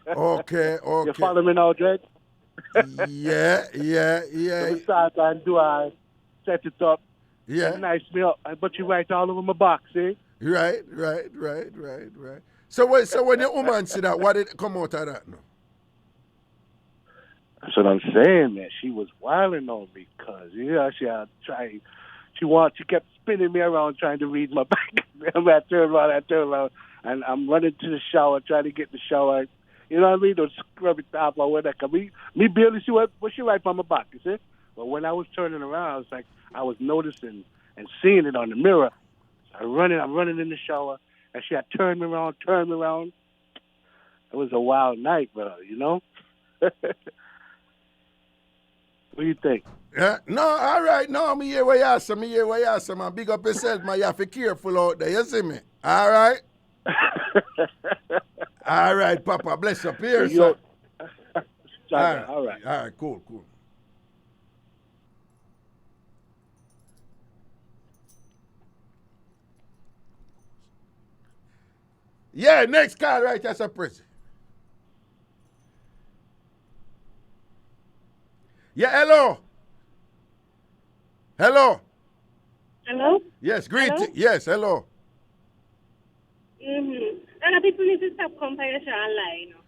Okay.
You follow me now, Dredd?
Yeah.
So I set it up.
Yeah.
Nice meal. But you right all over my box, see?
Right. So when your woman see that, what did come out of that? No?
That's what I'm saying, man. She was wilding on me, cuz she kept spinning me around trying to read my back. I turn around, and I'm running to the shower, trying to get the shower. You know what I mean? Don't scrub it off or whatever. Me barely see what she right from my back, you see? But when I was turning around, I was noticing and seeing it on the mirror. So I'm running in the shower, and she had turned me around. It was a wild night, bro, you know? What do you think?
Yeah, no, all right, no, me hear what you say, man. Big up yourself, man. You have to be careful out there, you see me? All right? All right, Papa, bless your ears, sir. All right, cool. Yeah, next call right as a prison. Yeah, hello.
Hello?
Yes, greeting.
Hello?
Yes, hello.
Mm-hmm. A lot of people need to stop comparison online, you know,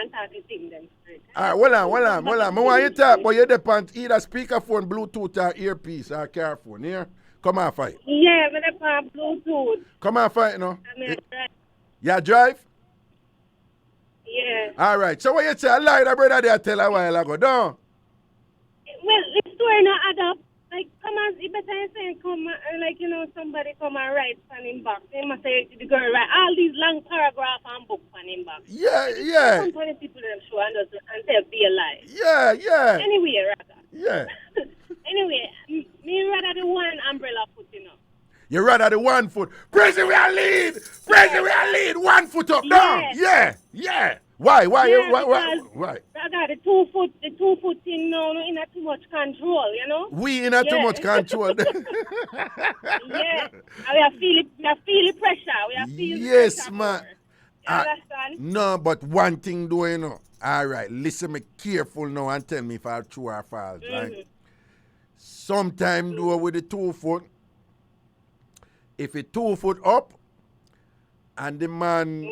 and talk to things them straight.
All right, hold on. I want you to talk, but you depend either speakerphone, Bluetooth, or earpiece, or car phone. Here, come on, fight.
Yeah, but depend Bluetooth.
Come on, fight, you know.
I mean,
You drive?
yeah.
All right, so what you say? I lied, brother, there tell a while ago, don't?
Well, the story not add up. Like, come on, it better say come, like, you know, somebody come and write on him back. They must say the girl write all these long paragraphs and books on him back.
Yeah.
Some 20 people them show and they'll be alive.
Yeah.
Anyway, Raga.
Yeah.
Anyway, me rather the one umbrella foot, you know.
You rather the 1 foot. Prison we are lead. 1 foot up. Down. Yeah. Why?
Raga, the 2 foot thing now, no, in a too much control, you know?
We in a too much control.
Yeah. And we are feeling pressure. We are feeling
yes,
pressure.
man.
You understand?
No, but one thing do you know. All right, listen me careful now and tell me if I'm true or false. Right? Sometime do with the 2 foot. If it 2 foot up and the man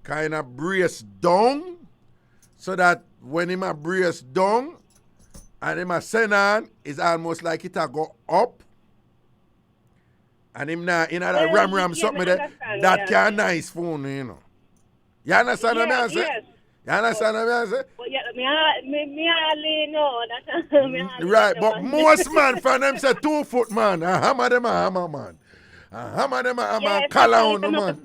kind of brace down, so that when him a brace down and him a send on, it's almost like it a go up. And him now in a ram something that can nice phone, you know. You understand what I'm saying?
Yes.
You understand what I'm saying?
But yeah, me hardly know that.
Right, but most man from them say 2 foot man. A hammer them a hammer man. A hammer them a hammer collar on the man.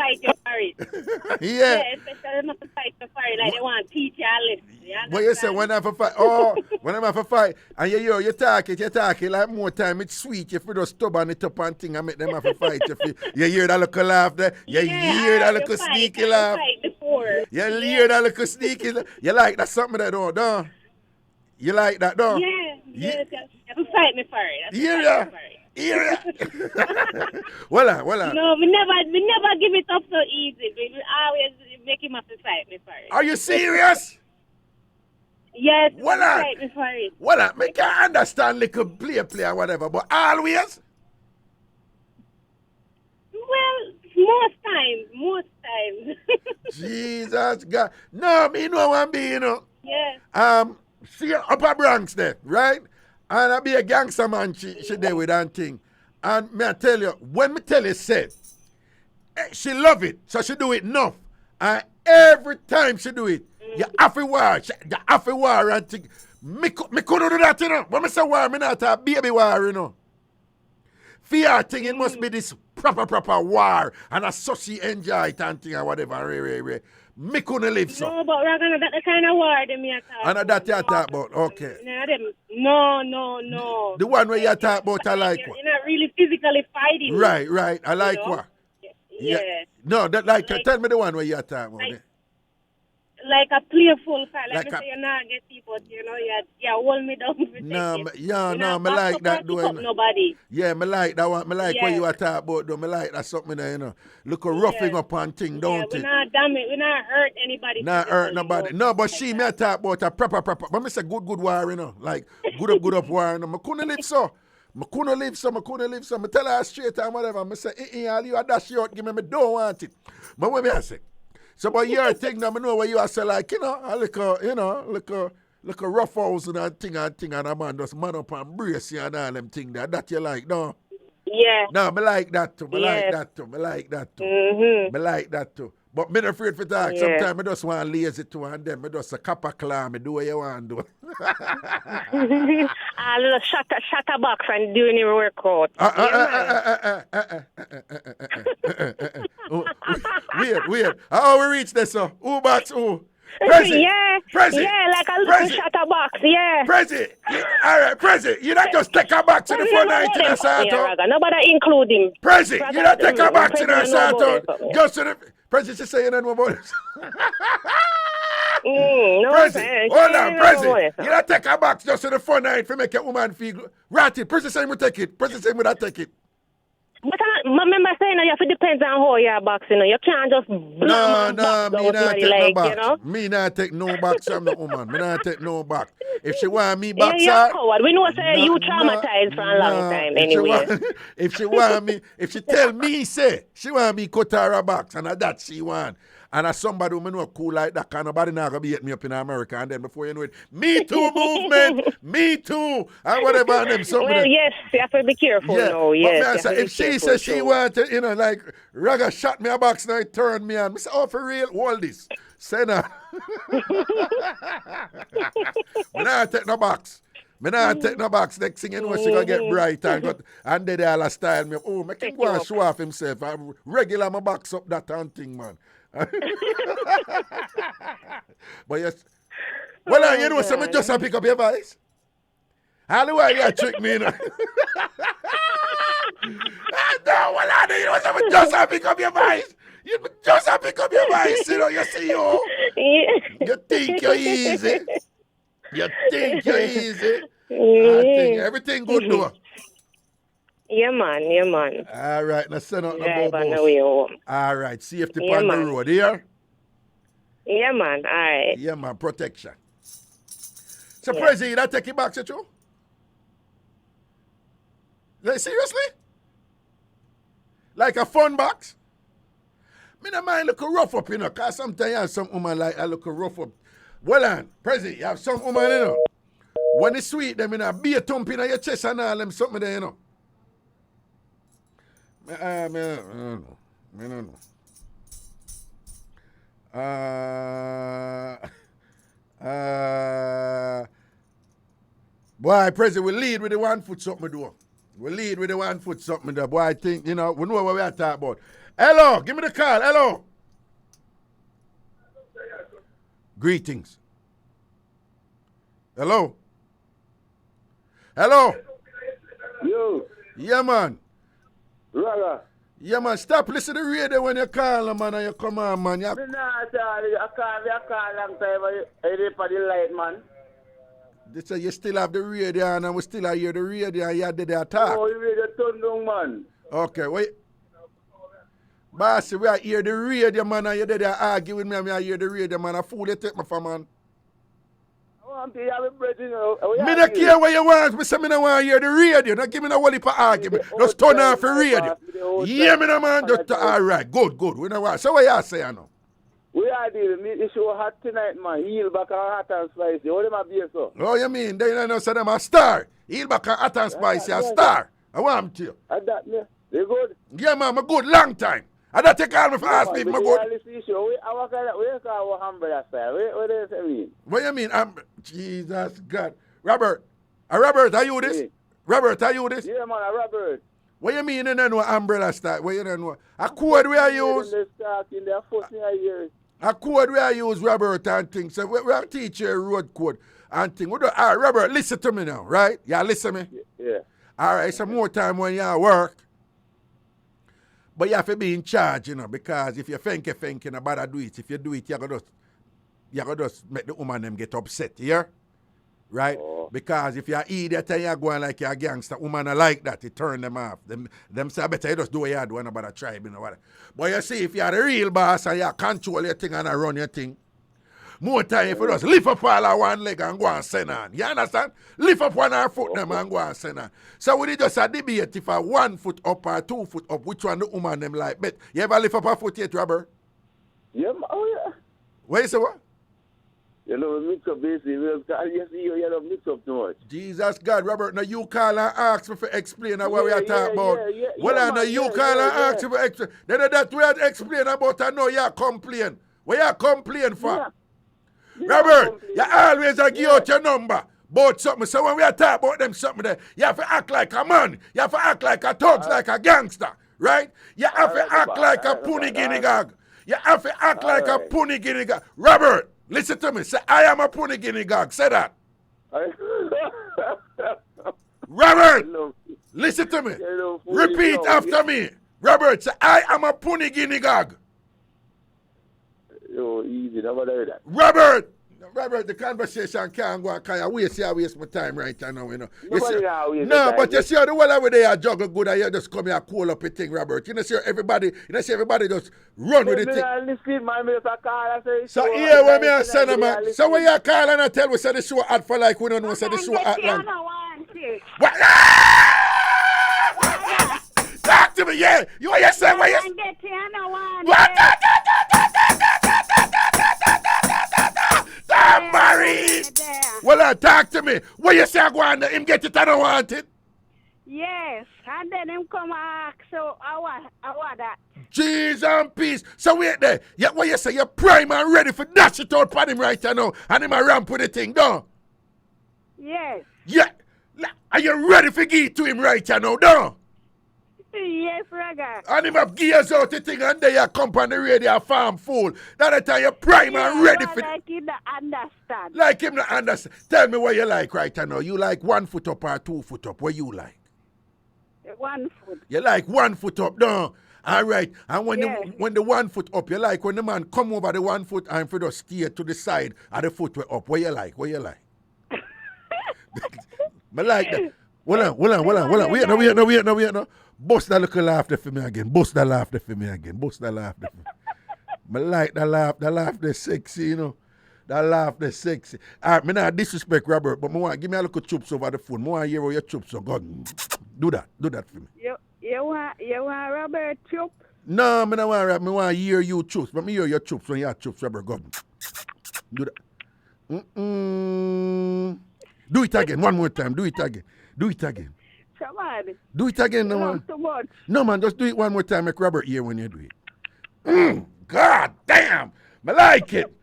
Yeah.
Especially not to fight the fire like they want to teach you a lesson.
But you say when I have a fight, when I have a fight, and you talk it like more time, it's sweet. If you just stubborn it up and thing and make them have a fight. You hear that little laugh there? You hear that little sneaky laugh? You hear that little sneaky laugh? You like that something that don't? You like that, don't?
Yeah. You have to fight me for it.
Yeah. Voila.
No, we never give it up so easy. We always make him have to fight me for it.
Are you serious?
Yes,
voila.
fight me for it.
Voila. I can understand little play or whatever, but always?
Well, most times.
Jesus God. No, me know what I mean, you know.
Yeah.
See Upper Bronx there, right? And I be a gangster man, she there with that thing. And me I tell you, when me tell you, say, she love it, so she do it enough. And every time she do it, you have to war, and think, me couldn't do that, you know. When me say war, me not a baby war, you know. Fear thing, it must be this proper war, and I so she enjoy it and thing or whatever, Me couldn't live so.
No, but we're gonna that the kind of war them you talk.
And that you talk about, okay.
No.
The one where you talk about, I like what?
You're not really physically fighting.
Right. I like what?
Yeah.
No, that like tell me the one where you talk about.
Like a playful fight, like
Like
I say, you're not get people, you know, you hold me down.
No, me like that doing.
Nobody.
Yeah, me like that one. Me like what you are talking about, though. Me like that something there, you know. Look a roughing up on thing, don't it?
We're not damage. We're not hurt anybody.
Not hurt nobody. No, but she me talk about a proper. But me say good war, you know. Like good up war, you know. Me couldn't live so. I couldn't live some. I tell her straight and whatever. I say, all you a dash you out, give me, I don't want it. But what me I say? So, but your thing now, I know what you are say, like, like a rough house and a thing, and a man just man up and brace you and all them things that you like, no?
Yeah.
No, I like that too. I like that too. I like that too. But I'm afraid for talk.
Yeah.
Sometimes I just want lazy too, and then I just a copper claw, I do what you want to do.
A little shatter box and doing your workout.
Weird. How we reach this, so? Who box who? Prezi.
Yeah, like a little shatter box, yeah.
Prezi. All right, Prezi. You not just take a box in the front night in a Sato.
Nobody include him.
Prezi, you not take a box in a Sato. Just to the... Prezi, she say you don't know about this.
No,
Prezi, hold on, Prezi. You not take a box just to the front night to make a woman feel ratty. Prezi say we take it. Prezi say we not take it.
But I remember saying you have to depend on how you're boxing. You can't just
No, me not take no box.
You know?
Me not take no box from the woman. Me not take no box. If she want me box
you're
her,
coward. We know say you traumatized for a long time anyway.
If she want me, if she tell me say she want me cut her a box and that she want. And as somebody who know cool like that, can nobody not gonna be at me up in America, and then before you know it, Me Too movement, Me Too, and whatever and them something.
Well, yes, you have to be careful now. Yes,
but if she says she wanted, like Raga shot me a box now, it turned me on. I say, oh, for real, hold this. Say now. Me not take no box. Next thing you know, she gonna get bright and then they all style me. Oh, make him go and show off himself. I regular my box up that and thing, man. But yes, well, you know, so me just a pick up your voice. How do you trick me? No, well, you know, so me just a pick up your voice. You just a pick up your voice, you know. You see, you think you're easy. You think you're easy. I think everything good, though.
Yeah, man.
All right, now send out the
Drive on the
bubbles.
way home.
All right, safety
Yeah,
on the
man.
road, here?
Yeah, man, all right.
Yeah, man, protection. So,
Yeah.
Prezi, you not take it back, to you? Like, seriously? Like a fun box? Me no mind look rough up, you know, because sometimes you have some woman like I look rough up. Well, on, Prezi, you have some woman, you know. When it's sweet, them, you know, be a thump in your chest and all them something there, you know. I don't know. Boy, President, we lead with the 1 foot something do. Boy, I think, you know, we know what we are talking about. Hello, give me the call. Hello. Greetings. Hello.
Yo.
Yeah, man.
Raga.
Yeah, man, stop listening to the radio when you call, man, and you come on, man.
Me nah sorry, I call long time, I did for the light, man.
They say you still have the radio and we still hear the radio and you did the attack.
Oh, you radio turn down, man.
Okay, wait. Boss, we are hear the radio, man, and you did argue with me and I hear the radio, man. I fool you take me for, man.
I'm telling you, I'm breathing out.
Me don't care what you want. Me say me don't want to hear the radio. Don't give me no wally for argument. Just turn off the radio. Yeah, me no man. Just all right. Good. We know what. So what you say now?
We are dealing. It show hot tonight, man. Heel back and hot and spicy. What am I being so?
Oh, you mean they don't say them a star? Heel back and hot and spicy a star. I want them to you.
I that me. They good.
Yeah, man. I'm good. Long time. I don't take all me for ask me if I'm good.
We call our umbrella style. What does it mean?
What you mean? Jesus God. Robert, are you this?
Yeah.
Robert, are you this?
Yeah, man, Robert.
What you mean you don't know umbrella style? What you don't know? A code we are use. A code we are use, Robert, and things. So we are teach you a road code and things. All right, Robert, listen to me now, right? Yeah, listen to me.
Yeah.
All right, some more time when you at work. But you have to be in charge, you know, because if you think, you know, better do it. If you do it, you're going to just make the woman them get upset, yeah? Right? Oh. Because if you're an idiot and you're going like you're a gangster, woman are like that, it turn them off. Them say, better you just do what you do and about a tribe, you know what. But you see, if you're the real boss and you control your thing and run your thing, More time if you just lift up all of one leg and go and send on. You understand? Lift up one of foot them and go and send on. So we just a debate if a 1 foot up or 2 foot up, which one the woman them like. But you ever lift up a foot yet, Robert?
Yeah, yeah.
What you say what?
You know, mix up basically. You see you don't mix up too much.
Jesus God, Robert, now you call and ask me to explain what we are talking about. Well, now you call and ask me to explain. Then that we are explain about, I know you complain. What you complain for? Robert, you always give out your number about something. So when we are talking about them something there, you have to act like a man. You have to act like a thug, like a gangster. Right? You have to act like a punny guinea gag. You have to act like a punny guinea gag. Robert, listen to me. Say, I am a punny guinea gag. Say that. Robert, listen to me. Repeat after me. Robert, say, I am a punny guinea gag.
Yo, easy. Nobody heard that.
Robert, the conversation can't go. Can you waste my time right now? You know. No, but you see how the whole over there juggle good and you just come here and call up a thing, Robert. You know, see everybody just run with the thing. So here when me a send them, so when you call and I tell we say the show hot for like we don't know, say the show hot like. What? Talk to me, yeah. You what you say? What you say? What? Tambourine! Well, talk to me. What you say, go on, him get it, I don't want it?
Yes, and then him come and ask, so I want that.
Jesus and peace. So wait there. Yeah, what you say, you're prime and ready for dash it out on him right now, and him a ramp with the thing, don't?
Yes.
Yeah. Are you ready for give it to him right now, don't?
Yes, Reggae.
And him have gears out the thing and there you come on the radio farm fool. That time you're prime and ready for...
Like him to understand.
Like him to understand. Tell me what you like right now. You like 1 foot up or 2 foot up? What you like?
1 foot.
You like 1 foot up, no? All right. And when the 1 foot up, you like when the man come over the 1 foot and for just steer to the side of the foot way up. What you like? What you like? I like that. Hold on. Wait, no. Bust that little laugh there for me again. Bust that laugh there for me again. I like that laugh. That laugh there sexy, you know. That laugh there sexy. All right, me not disrespect Robert, but I want give me a little chops over the phone. I want to hear how your chops are. God, do that for me.
You want Robert chop?
No, I don't want. I want to hear you chops, but me hear your chops when you chops, Robert. God, do that. Do it again. One more time. Do it again.
Come on.
Do it again, no man.
Too much.
No man, just do it one more time. Make Robert hear when you do it. God damn. I like it.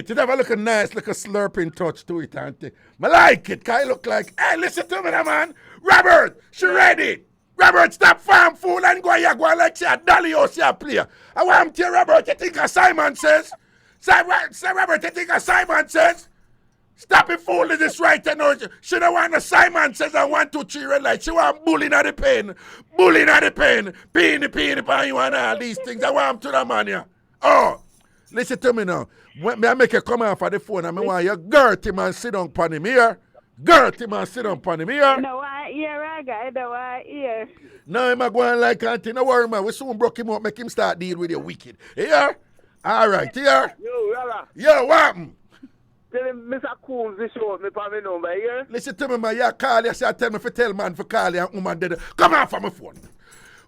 It have a look nice, like a slurping touch to it, auntie. I like it. Can I look like, hey, listen to me, now, man. Robert, she ready. Robert, stop farm fool and go like she a dolly or she a player. I want to tell Robert, you think a Simon says? Say Robert, you think a Simon says? Stop it fooling this right now. She don't want the Simon says I 1, 2, 3 red light. She want bullying at the pen. Peeing upon you and all these things. I want to the man here. Oh, listen to me now. When I make you come off of the phone, I want you girt him and sit down upon him here.
I don't want to hear Reggae. I don't want to hear.
No, I'm going like auntie. No worry, man. We soon broke him up. Make him start deal with you wicked. Here? All right, here.
Yo, Reggae.
Yo, what happened?
Tell him Mr. Coons this show me for me number here.
Listen to me, man. You call you say tell me for tell man for call you and woman dead. Come on from my phone.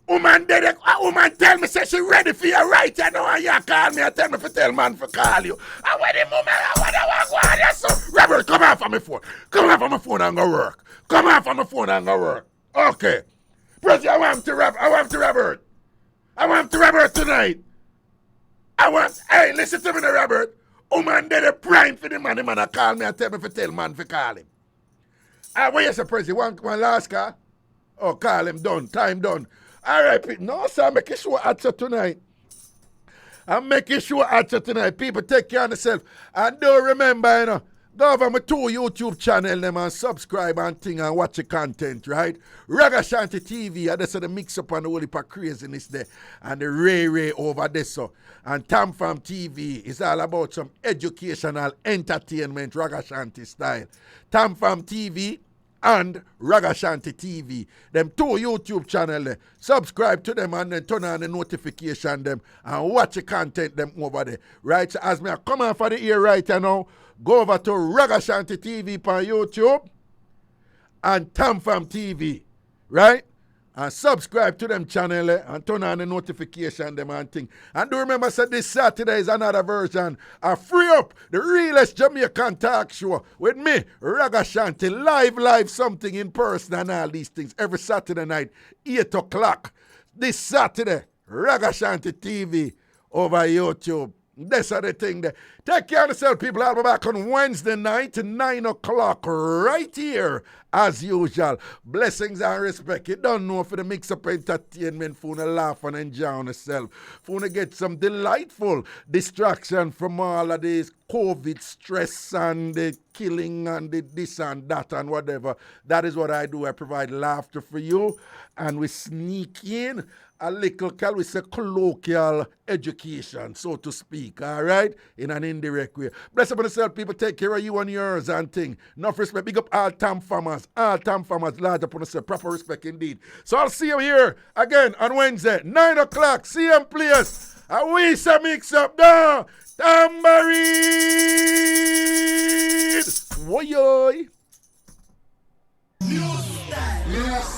Woman dead. A woman tell me say she ready for you right you know and you call me and tell me for tell man for call you. And when the woman I want to go on so Robert, come on from my phone. Come on from my phone and go work. Come on from my phone and go work. Okay. Press I want to Robert. I want to Robert tonight. Hey, listen to me now, Robert. Man, they're the prime for the man. The man a call me and tell me for tell man for call him. What you say, Prezi? One last call? Oh, call him done. Time done. All right, people. No, sir, make it sure answer tonight. I'm making sure answer tonight. People, take care of yourself. And don't remember, you know, go over my 2 YouTube channel them and subscribe and thing and watch the content, right? Ragashanti TV, and that's the Mixup and the whole heap of craziness there. And the Ray over there, so. And TamFam TV is all about some educational entertainment, Ragashanti style. TamFam TV and Ragashanti TV. Them 2 YouTube channel. Subscribe to them and then turn on the notification them and watch the content them over there. Right? So as me I come on for the ear right now, go over to Ragashanti TV on YouTube and TamFam TV. Right? And subscribe to them channel and turn on the notification them and thing. And do remember, say this Saturday is another version of Free Up, the realest Jamaican talk show with me, Ragashanti, live something in person and all these things every Saturday night, 8 o'clock. This Saturday, Ragashanti TV over YouTube. That's the thing there. Take care of yourself, people. I'll be back on Wednesday night at 9 o'clock right here as usual. Blessings and respect. You don't know for the Mixup entertainment, for to laugh and enjoy on yourself. For to get some delightful distraction from all of this COVID stress and the killing and the this and that and whatever. That is what I do. I provide laughter for you and we sneak in a little, we say, colloquial education, so to speak, all right? In an indirect way. Bless up on yourself, people. Take care of you and yours and thing. Enough respect. Big up all TamFamers. All TamFamers, large upon yourself. Proper respect indeed. So I'll see you here again on Wednesday, 9 o'clock. Same place. And we say mix up now. Tambourine. Woyoy.
New style. Yes.